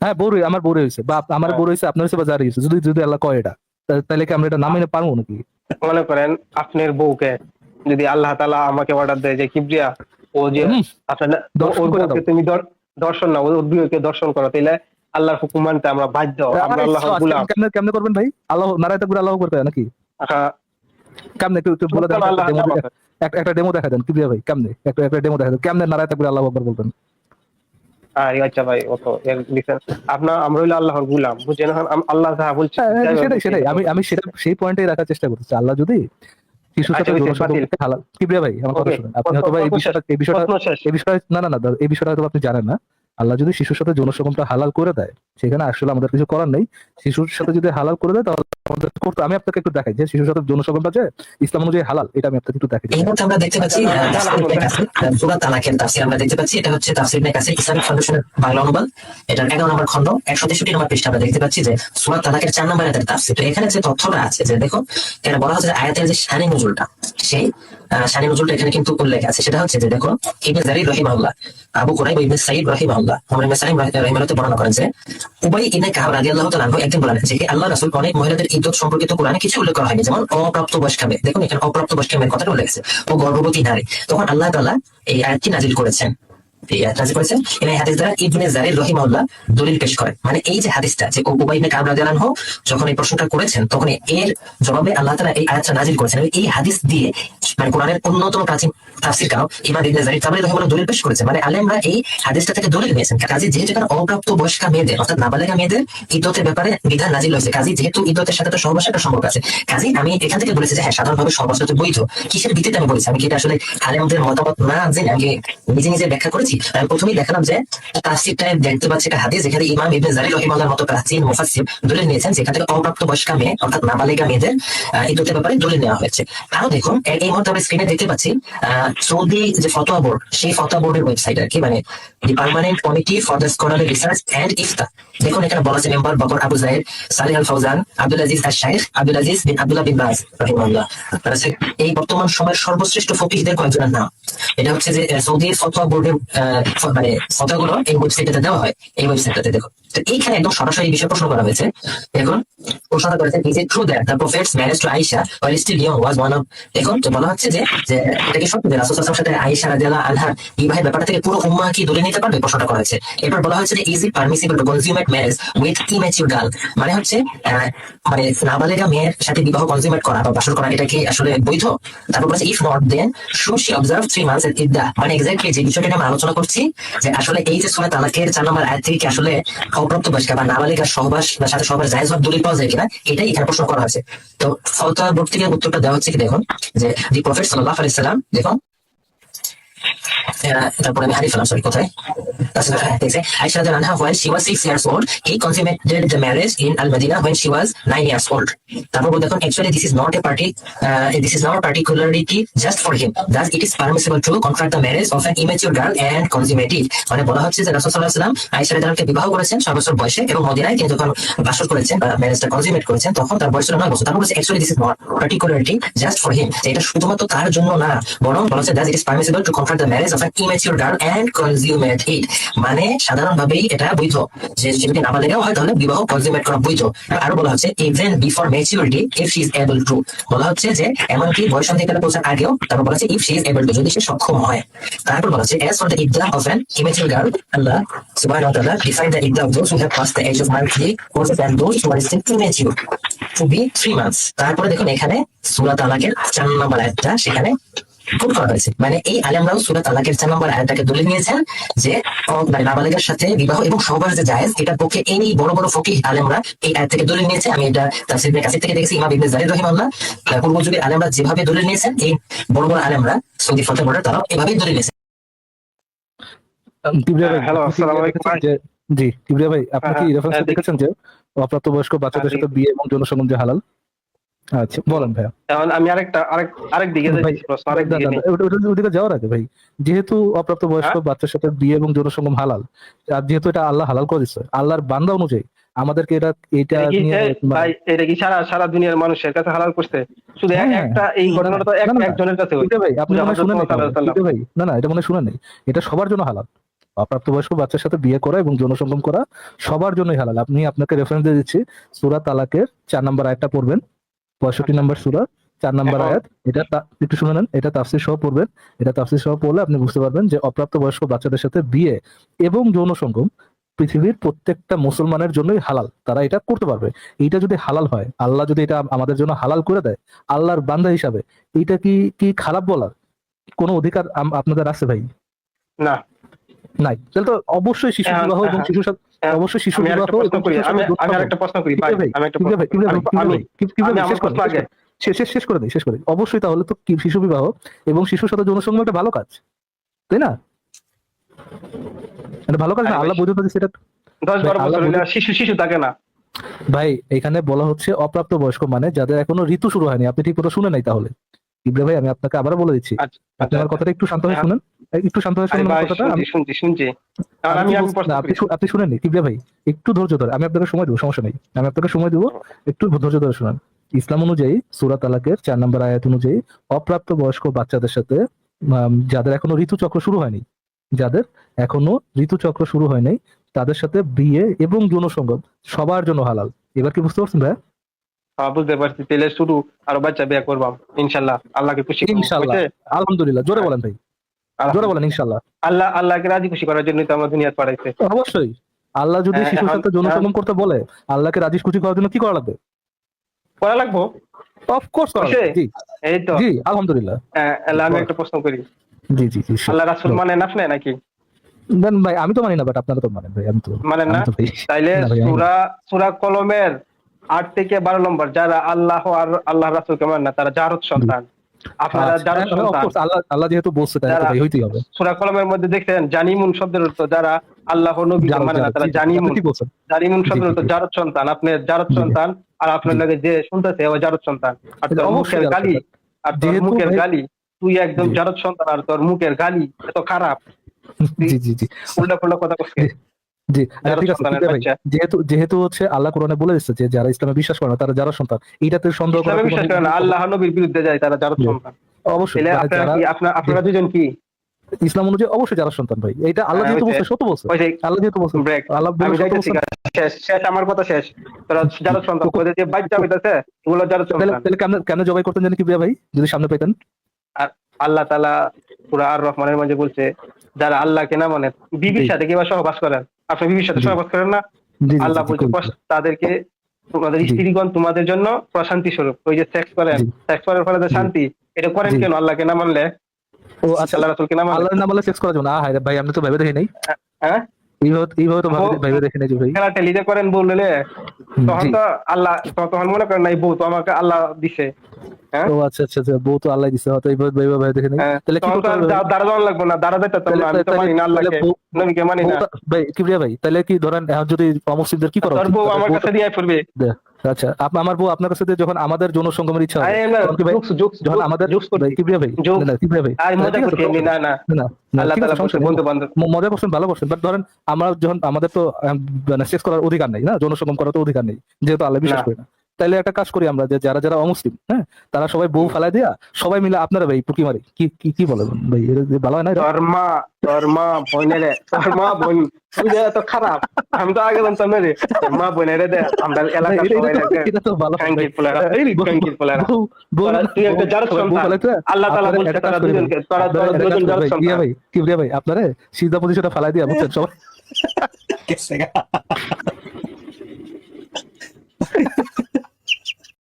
হ্যাঁ বউরে, আমার বউরে হয়েছে, বা আমার বউরে হয়েছে, আপনার হয়েছে, বা যার হয়েছে, যদি যদি আল্লাহ কয় এটা, তাহলে কি আমরা এটা না মেনে পারবো নাকি? মনে করেন আপনার বউকে যদি আল্লাহ তাআলা আমাকে অর্ডার দেয় যে কিবরিয়া, ও যে হুম, আপনার দর্শন ওর করে বউকে দাও। তুমি দর্শন না, ওর বউকে দর্শন করো, তাইলে আল্লাহর হুকুম মানতে আমরা বাধ্য, আমরা আল্লাহর গোলাম। কেমনে কেমনে করবেন ভাই? আল্লাহ নারায় তাকবীর, আল্লাহু আকবার নাকি? আহ, কেমনে একটু বলে দেন, আল্লাহ একটা ডেমো দেখা দেন কি ভাই, কেমনে একটা ডেমো দেখা দেন, কেমনে নারায় তাকবীর আল্লাহু আকবার বলবেন? আচ্ছা ভাই, অত লিখেন আপনার, আমরা হইলো আল্লাহর গুলাম, বুঝছেন? এখন আল্লাহ যাহা বলছে সেটাই সেটাই আমি সেটা সেই পয়েন্টে রাখার চেষ্টা করতেছি। আল্লাহ যদি শিশুর আচ্ছা, সাথে হইছে, যৌন বাতিল। সম্পর্ককে হালাল, কিবরিয়া ভাই আমার কথা ওকে, শুনেন, আপনি হয়তো এই প্রশ্ন শেষ, বিষয়টা প্রশ্ন শেষ। এই বিষয়ে না এই বিষয়টা হয়তো আপনি জানেন না। আল্লাহ যদি শিশুর সাথে যৌন সম্পর্কটা হালাল করে দেয়, সেখানে আসলে আমাদের কিছু করার নেই। শিশুর সাথে যদি হালাল করে দেয় তাহলে আমাদের করতে, আমি আপনাকে একটু দেখাই যে শিশুর সাথে যৌন সম্পর্কটা যে ইসলাম অনুযায়ী হালাল, এটা আমি আপনাকে একটু দেখাই। এই মুহূর্তে আমরা দেখতে পাচ্ছি তাফসীর ইবনে কাসির, সূরা তালাকের তাফসীর আমরা দেখতে পাচ্ছি। এটা হচ্ছে তাফসীর ইবনে কাসির ইসলামিক ফাউন্ডেশনের বাংলা অনুবাদ। এটার 11 নম্বর খণ্ড 163 নম্বর পৃষ্ঠা আমরা দেখতে পাচ্ছি যে সূরা তালাকের 4 নম্বর আয়াতের তাফসীর। তো এখানে যে তথ্যটা আছে যে দেখো, এখানে বলা হচ্ছে যে আয়াতের যে শানি নজুলটা, সেই শানি নজুলটা এখানে কিন্তু উল্লেখ আছে। সেটা হচ্ছে যে দেখো, ইবনে জারির রাহিমাহুল্লাহ, আবু কুরাইব ইবনে সাঈদ রাহিমাহুল্লাহ, আমর ইবনে সালিম রাহিমাহুল্লাহ বর্ণনা করেন যে উবাই ইবনে কাব রাদিয়াল্লাহু তাআলা আনহু একদিন বলেন যে আল্লাহ রাসূল অনেক মহিলাদের ইদ্দত সম্পর্কিত কোরআনে কিছু উল্লেখ করা হয়নি, যেমন অপ্রাপ্ত বয়স্কা মেয়ে। দেখুন এখানে অপ্রাপ্ত বয়স্কা মেয়ের কথাটা উল্লেখ আছে, ও গর্ভবতী নারী। তখন আল্লাহ তাআলা এই আয়াতটি নাজিল করেছেন। এই আয়াত নাজিল করেছেন এবং এই হাদিস দ্বারা ইবনে জারির রাহিমাহুল্লাহ দলিল পেশ করেন। মানে এই যে হাদিসটা যে উবাই ইবনে কাব রাদিয়াল্লাহু আনহু যখন এই প্রশ্নটা করেছেন, তখন এর জবাবে আল্লাহ তাআলা এই আয়াতটা নাজিল করেছেন। এবং এই হাদিস দিয়ে মানে কোরআনের অন্যতম প্রাচীন তাফসীর কারক ইমাম ইবনে জারির তাবরি রাহিমাহুল্লাহ দলিল পেশ করেছেন। মানে আলেমরা এই হাদিসটা থেকে দলিল নিয়েছেন। কাজী যেহেতু এখানে অপ্রাপ্ত বয়স্কা মেয়েদের অর্থাৎ নাবালিগা মেয়েদের ইদ্দতের ব্যাপারে বিধান নাজিল হয়েছে, কাজী যেহেতু ইদ্দতের সাথে তো সহবাসের একটা সম্পর্ক আছে, কাজী আমি এখান থেকে বলেছি যে হ্যাঁ, সাধারণভাবে সহবাস তো বৈধ। কিসের ভিত্তিতে আমি বলেছি? আমি কি এটা আসলে আলেমদের মতামত না জেনে আমি নিজে নিজে ব্যাখ্যা করেছি? আমি প্রথমেই দেখালাম যে তাফসীরটায় দেখতে পাচ্ছি একটা হাদিস যেখানে ইমাম ইবনে জারির রাহিমাহুল্লাহর মতো প্রাচীন মুফাসসির দলিল নিয়েছেন, যেখান থেকে অপ্রাপ্ত বয়স্কা মেয়ে অর্থাৎ নাবালিগা মেয়েদের ইদ্দতের ব্যাপারে দলিল নেওয়া হয়েছে। আরো দেখুন, এই মুহূর্তে আমরা স্ক্রিনে দেখতে পাচ্ছি সৌদি যে ফতোয়া বোর্ড, সেই ফতোয়া বোর্ডের ওয়েবসাইট আর কি, মানে the permanent committee for the scholarly research and Ifta. দেখুন এখানে বলা আছে member Bakr Abu Zayd, Saleh al Fawzan, Abdul Aziz al Sheikh, Abdul Aziz bin Abdullah bin Baz রাহিমাহুল্লাহ। তারা হচ্ছে এই বর্তমান সময়ের সর্বশ্রেষ্ঠ ফকিহদের কয়েকজনের নাম। এটা হচ্ছে যে সৌদি ফতোয়া বোর্ডের মানে ফতোয়াগুলো এই ওয়েবসাইটে দেওয়া হয়, এই ওয়েবসাইটটাতে দেখো। তো এইখানে একদম সরাসরি এই বিষয়ে প্রশ্ন করা হয়েছে। দেখুন প্রশ্নটা করেছেন, is it true that the prophet's marriage to Aisha while still young was one of। দেখুন তো বলা হচ্ছে যে এটা কি সত্য যে রাসূল সাল্লাল্লাহু আলাইহি ওয়াসাল্লামের সাথে আয়েশা রাদিয়াল্লাহু আনহা বিবাহের ব্যাপারটা থেকে পুরো উম্মাহ কি দলিল নিতে পারবে? প্রশ্নটা করা হয়েছে। এরপর বলা হয়েছে যে is it permissible to consummate marriage with immature girl, মানে হচ্ছে মানে নাবালিগা মেয়ের সাথে বিবাহ কনজিউমেট করা বা বাসর করা, এটা কি আসলে বৈধ? তারপর বলেছে if not then should she observe 3 months এর ইদ্দা। মানে এক্স্যাক্টলি যে বিষয়টা আমরা আলোচনা করছি যে আসলে এই যে সূরা তালাকের 4 নম্বর আয়াত থেকে কি আসলে অপ্রাপ্ত বয়স্কা বা নাবালিগার সহবাস বা সাথে সহবাস জায়েজ হওয়ার দলিল পাওয়া যায় কিনা, এটাই এখানে প্রশ্ন করা হয়েছে। তো ফতোয়া বোর্ড থেকে উত্তরটা দেওয়া হচ্ছে কি দেখুন, যে দি প্রফেট সাল্লাল্লাহু আলাইহি সাল্লাম, দেখুন তারপরে আমি হারিয়ে ফেলাম, সরি কোথায় Aisha radhiyallahu anha when she was 6 years old he consummated the marriage in Al-Madinah when she was 9 years old. তারপর দেখুন actually this is not a particularity just for him, thus it is permissible to contract the marriage of an immature girl and consummate it। মানে বলা হচ্ছে যে রাসূল সাল্লাল্লাহু আলাইহি ওয়াসাল্লাম আয়েশা রাদিয়াল্লাহু আনহাকে বিবাহ করেছেন 6 বছর বয়সে এবং মদিনায় তিনি যখন বাসর করেছেন বা ম্যারেজটা কনজিউমেট করেছেন তখন তার বয়স ছিল 9 বছর। তারপর বলছে actually this is not particularity just for him, যে এটা শুধুমাত্র তার জন্য না, বরং বলা হচ্ছে thus it is permissible to contract the marriage of an immature girl and consummate it। মানে সাধারণভাবেই এটা বৈধ, যে যদি নাবালিগাও হয় তাহলে বিবাহ কনজিউমেট করা বৈধ। আরো বলা হচ্ছে even before maturity if she is able to, বলা হচ্ছে যে এমনকি বয়ঃসন্ধিকালে পৌঁছার আগেও, তারপর বলা হচ্ছে if she is able to, যদি সে সক্ষম হয়। তারপর বলা হচ্ছে as for the iddah of an immature girl, Allah subhanahu wa ta'ala define the iddah of those who have passed the age of marriage courses and those who are still immature to be 3 months। তারপরে দেখুন এখানে সূরা তালাকের 4 নম্বর আয়াতটা সেখানে coat করা হয়েছে। মানে এই আলেমরাও সূরা তালাকের 4 নম্বর আয়াতটাকে দলিল নিয়েছেন যে মানে নাবালিগার সাথে বিবাহ এবং সহবাস যে জায়েজ, এটার পক্ষে এই বড় বড় ফকিহ আলেমরা এই আয়াত থেকে দলিল নিয়েছে। আমি এটা তাফসীর ইবনে কাসির থেকে দেখেছি, ইমাম ইবনে জারির রাহিমাহুল্লাহ পূর্ব যুগের আলেমরা যেভাবে দলিল নিয়েছেন, এই বড় বড় আলেমরা সৌদি ফতোয়া বোর্ডের তারাও এভাবেই দলিল নিয়েছেন। কিবরিয়া ভাই, হ্যালো, আপনি কি আসসালামু আলাইকুম ভাই। জি কিবরিয়া ভাই, আপনি কি হ্যাঁ, রেফারেন্স হ্যাঁ, দেখেছেন যে অপ্রাপ্তবয়স্ক বাচ্চাদের সাথে বিয়ে এবং যৌন সঙ্গম যে হালাল? আচ্ছা বলেন ভাইয়া। এখন আমি আরেক দিকে ভাই, যাচ্ছি, প্রশ্ন আরেক দিকে নিয়ে। ওদিকে যাওয়ার আগে ভাই, যেহেতু অপ্রাপ্ত বয়স্ক বাচ্চার সাথে বিয়ে এবং যৌন সঙ্গম হালাল, আর যেহেতু এটা আল্লাহ হালাল করে দিচ্ছে আল্লাহর বান্দা অনুযায়ী, আমাদেরকে এটা নিয়ে ভাই এটা কি সারা দুনিয়ার মানুষের কাছে হালাল করছে? শুধু একটা এই ঘটনাটা তো একজনের কাছে হইছে ভাই, আপনি মনে শুনেন ভাই, না এটা মনে শুনেন নাই, এটা সবার জন্য হালাল। অপ্রাপ্তবয়স্ক বাচ্চার সাথে বিয়ে করা এবং যৌন সঙ্গম করা সবার জন্যই হালাল। আপনাকে রেফারেন্স দিয়ে দিচ্ছি, সূরা তালাকের 4 নম্বর আয়াতটা পড়বেন, 65 নম্বর সূরা 4 নম্বর আয়াত। এটা একটু শুনে নেন, এটা তাফসীর সহ পড়বেন। এটা তাফসীর সহ পড়লে আপনি বুঝতে পারবেন যে অপ্রাপ্তবয়স্ক বাচ্চাদের সাথে বিয়ে এবং যৌন সঙ্গম পৃথিবীর প্রত্যেকটা মুসলমানের জন্যই হালাল, তারা এটা করতে পারবে। এইটা যদি হালাল হয়, আল্লাহ যদি এটা আমাদের জন্য হালাল করে দেয় আল্লাহর বান্দা হিসাবে, এইটা কি খারাপ বলার কোনো অধিকার আপনাদের আছে ভাই? না। নাই, তাহলে তো অবশ্যই শিশু হ্যাঁ, বিবাহ এবং হ্যাঁ, শিশু সাথে হ্যাঁ। অবশ্যই শিশু আমি বিবাহ আরেকটা প্রশ্ন এবং করি, শিশুর সাথে আমি যৌথ আরেকটা প্রশ্ন করি ভাই, কিভাবে আমি একটা কিভাবে প্রশ্ন করি। কিভাবে কিভাবে আমি আমার শেষ করেন প্রশ্ন আগে শেষ করে দিই শেষ করে দিই। অবশ্যই তাহলে তো কি শিশু বিবাহ এবং শিশুর সাথে যৌন সঙ্গম একটা ভালো কাজ, তাই না? এটা ভালো কাজ না? আরে ভাই, আল্লাহ বৈধতা দিচ্ছে এটা। 10-12 ভাই, আল্লাহ বছর হইলে বলে- আর শিশু থাকে না। ভাই এখানে বলা হচ্ছে অপ্রাপ্ত বয়স্ক, মানে যাদের এখনো ঋতু শুরু হয়নি। আপনি ঠিক মতো শুনে নাই তাহলে। ইব্রাহিম ভাই, আমি আপনাকে আবারও বলে দিচ্ছি, আচ্ছা, আপনি আমার কথাটা একটু শান্ত হয়ে হ্যাঁ। শুনেন, একটু শান্ত হয়ে আরে শুনুন আমার ভাই, কথাটা। শুনছি। এখন আমি আমি বলছি প্রশ্ন না, করি। আপনি শুনেন নি কিবরিয়া ভাই, একটু ধৈর্য ধরে, আমি আপনাকে সময় দেবো, সমস্যা নেই, আমি আপনাকে সময় দেবো, একটু ধৈর্য ধরে শুনেন। ইসলাম অনুযায়ী সূরা তালাকের 4 নম্বর আয়াত অনুযায়ী অপ্রাপ্ত বয়স্ক বাচ্চাদের সাথে যাদের এখনো ঋতুচক্র শুরু হয়নি, যাদের এখনো ঋতুচক্র শুরু হয়নি, তাদের সাথে বিয়ে এবং যৌন সঙ্গম সবার জন্য হালাল। এবার কি বুঝতে পারছেন ভাই? হ্যাঁ, বুঝতে পারছি। তাহলে শুরু আরো বাচ্চা বিয়ে করবাম ইনশাল্লাহ, আল্লাহকে খুশি করবো, ইনশাল্লাহ, বুঝছে? আলহামদুলিল্লাহ, জোরে বলেন ভাই, জোরে বলেন ইনশাল্লাহ। আল্লাহকে রাজি খুশি করার জন্য তো আমার দুনিয়া পাঠাইছে। অবশ্যই আল্লাহ যদি হ্যাঁ, শিশুর এখন সাথে যৌন সঙ্গম করতে বলে, আল্লাহকে রাজি খুশি করার জন্য কি করা লাগবে? করা লাগবো। অফকোর্স করা অবশ্যই। লাগবে। জি এই তো। জি, আলহামদুলিল্লাহ। আল্লাহ, আমি একটা প্রশ্ন করি। জি জি জি sure, আল্লাহ রাসূল sure. মানে আপনি নাকি দেন ভাই, আমি তো মানি না, বাট আপনারা তো মানেন ভাই, আমি তো মানেন না? আমি তো ভাই তাইলে না ভাই, আমি মানি না। সূরা কলমের 8 থেকে 12 নম্বর, যারা আল্লাহ আর আল্লাহ রাসূলকে মানে না, তারা জারদ সন্তান। আপনারা আচ্ছা, জারদ হ্যাঁ, of সন্তান। course, আল্লাহ যেহেতু বলছে তাই তো যারা ভাই হইতেই হবে। সূরা কলমের মধ্যে দেখছেন জানিমুন শব্দের অর্থ যারা আল্লাহ নবীকে জারদ, মানে না, জারদ, তারা জি, জি, আপনি জানিমুন। ঠিক বলছেন। জানিমুন জি, শব্দের জি, অর্থ জি, জারদ সন্তান। আপনি জারদ জি, জি। সন্তান, আর আপনার জি। লাগে যে শুনতেছে ও জারদ সন্তান। আর তোর অবশ্যই মুখের জারদ গালি, সন্তান। আর তোর যেহেতু মুখের ভাই, গালি, তুই একদম জি, জারদ সন্তান, আর তোর মুখের গালি এত খারাপ, তুই জি, জি, জি, উল্টা কথা কসকে। জি, জি, আচ্ছা, জারদ ঠিক আছে, সন্তানের কিবরিয়া ভাই, বাচ্চা। যেহেতু হচ্ছে আল্লাহ কোরআনে বলে দিচ্ছে যে যারা ইসলামে বিশ্বাস করে না তারা যারা সন্তান, এইটাতে সন্দেহ করার ইসলামে কি বিশ্বাস কোনো করে না, আল্লাহ নবীর বিরুদ্ধে যায়, তারা জারদ জি, সন্তান। অবশ্যই তাহলে মানে আপনারা যারা কি, আপনারা দুজন কি? ইসলাম অনুযায়ী অবশ্যই যারা সন্তান ভাই, এটা আল্লাহ যেহেতু বলছে, সত্য বলছে, ওই যে আল্লাহ যেহেতু বলছে, ব্রেক, আল্লাহ বলে আমি সত্য যাইতেছি, বলছে। শেষ আমার কথা শেষ। তোরা জারদ সন্তান, ওদের যে বাচ্চা হইতাছে এগুলো জারদ তাহলে সন্তান। তাহলে কেন জবাই করতেন জানি কিবরিয়া ভাই, যদি সামনে পেতেন? আর আল্লাহ তাআলা সূরা আর রহমানের মধ্যে বলছে, যারা আল্লাহকে না মানে, বিবির জি সাথে কিবা সহবাস করেন, আপনি বিবির সাথে জি সহবাস করেন না? জি জি আল্লাহ জি বলছে করি, তাদেরকে, তোমাদের জি স্ত্রীগণ তোমাদের জন্য প্রশান্তি স্বরূপ। ওই যে সেক্স করেন, জি সেক্স করার ফলে যে জি শান্তি, এটা করেন জি। কেন আল্লাহকে না মানলে? ও আচ্ছা, আল্লাহ রাসূলকে না মানলে? আল্লাহর নাম বলে সেক্স করা যাবে না? হায় রে ভাই, আমি তো ভেবে দেখি নাই, হ্যাঁ, এইভাবে তো ভেবে দেখি নাই যে ভাই। খেলা টেলিতে করেন বললে, তখন জি। তো আল্লাহ, তখন মনে করেন নাই বউ তো আমাকে আল্লাহ দিছে। হ্যাঁ, ও আচ্ছা আচ্ছা আচ্ছা, বউ তো আল্লাহ দিছে, হয়তো এইভাবে ভেবে দেখি নাই। তাহলে কি তখন তো করতে আর হবে ভাই? দাঁড়া যাওয়া লাগবে না, দাঁড়া যাইতাম তাহলে না, আমি তো মানি না তাহলে আল্লাহকে, নবীকে মানি না। ভাই কিবরিয়া ভাই, তাহলে কি ধরেন এখন যদি অমুসলিমদের কি করা তোর উচিত? বউ তাদের আমার বউ কাছে দিয়ে পড়বে। আচ্ছা, আমার বউ আপনার কাছে দিয়ে যখন আমাদের যৌন সঙ্গমের ইচ্ছা হবে, তখন কি ভাই, যখন আমাদের ভাই কিবরিয়া ভাই, না কিবরিয়া ভাই, আর তাহলে মজা ঠিক আছে, করছি এমনি, না না, না না, আল্লাহ ঠিক আছে, তাআলা বলছে সমস্যা নেই, বন্ধু বান্ধব। মজা করছেন, ভালো করছেন, বাট ধরেন আমরা যখন আমাদের তো মানে সেক্স করার অধিকার নেই না, যৌন সঙ্গম করার তো অধিকার নেই, যেহেতু আল্লাহ বিশ্বাস না। করি না। তাইলে একটা কাজ করি আমরা, যে যারা যারা অমুসলিম, হ্যাঁ, তারা সবাই বউ ফেলাই দিয়া সবাই মিলে আপনারা ভাই পুকি মারি, কি কি কি বলেন ভাই, এটা ভালো হয় না এটা? তোর মা বোনেরে, তোর মা বোন, তুই যে এত খারাপ, আমি তো আগে জানতাম না রে। তোর মা বোনেরে দে, আমরা ভাই, এলাকার সবাই এটা তো ভালো হয় ভাই। ফ্যাঙ্কির পোলারা, ফ্যাঙ্কির পোলারা। তুই একটা জারদ সন্তান। আল্লাহ তাআলা বলছে তারা দুজনকে, তোরা দুজন জারদ সন্তান। ভাই কিবরিয়া ভাই, আপনারে সিজদা পজিশনে ফেলাই দিয়া বুঝছেন সবাই। कैसे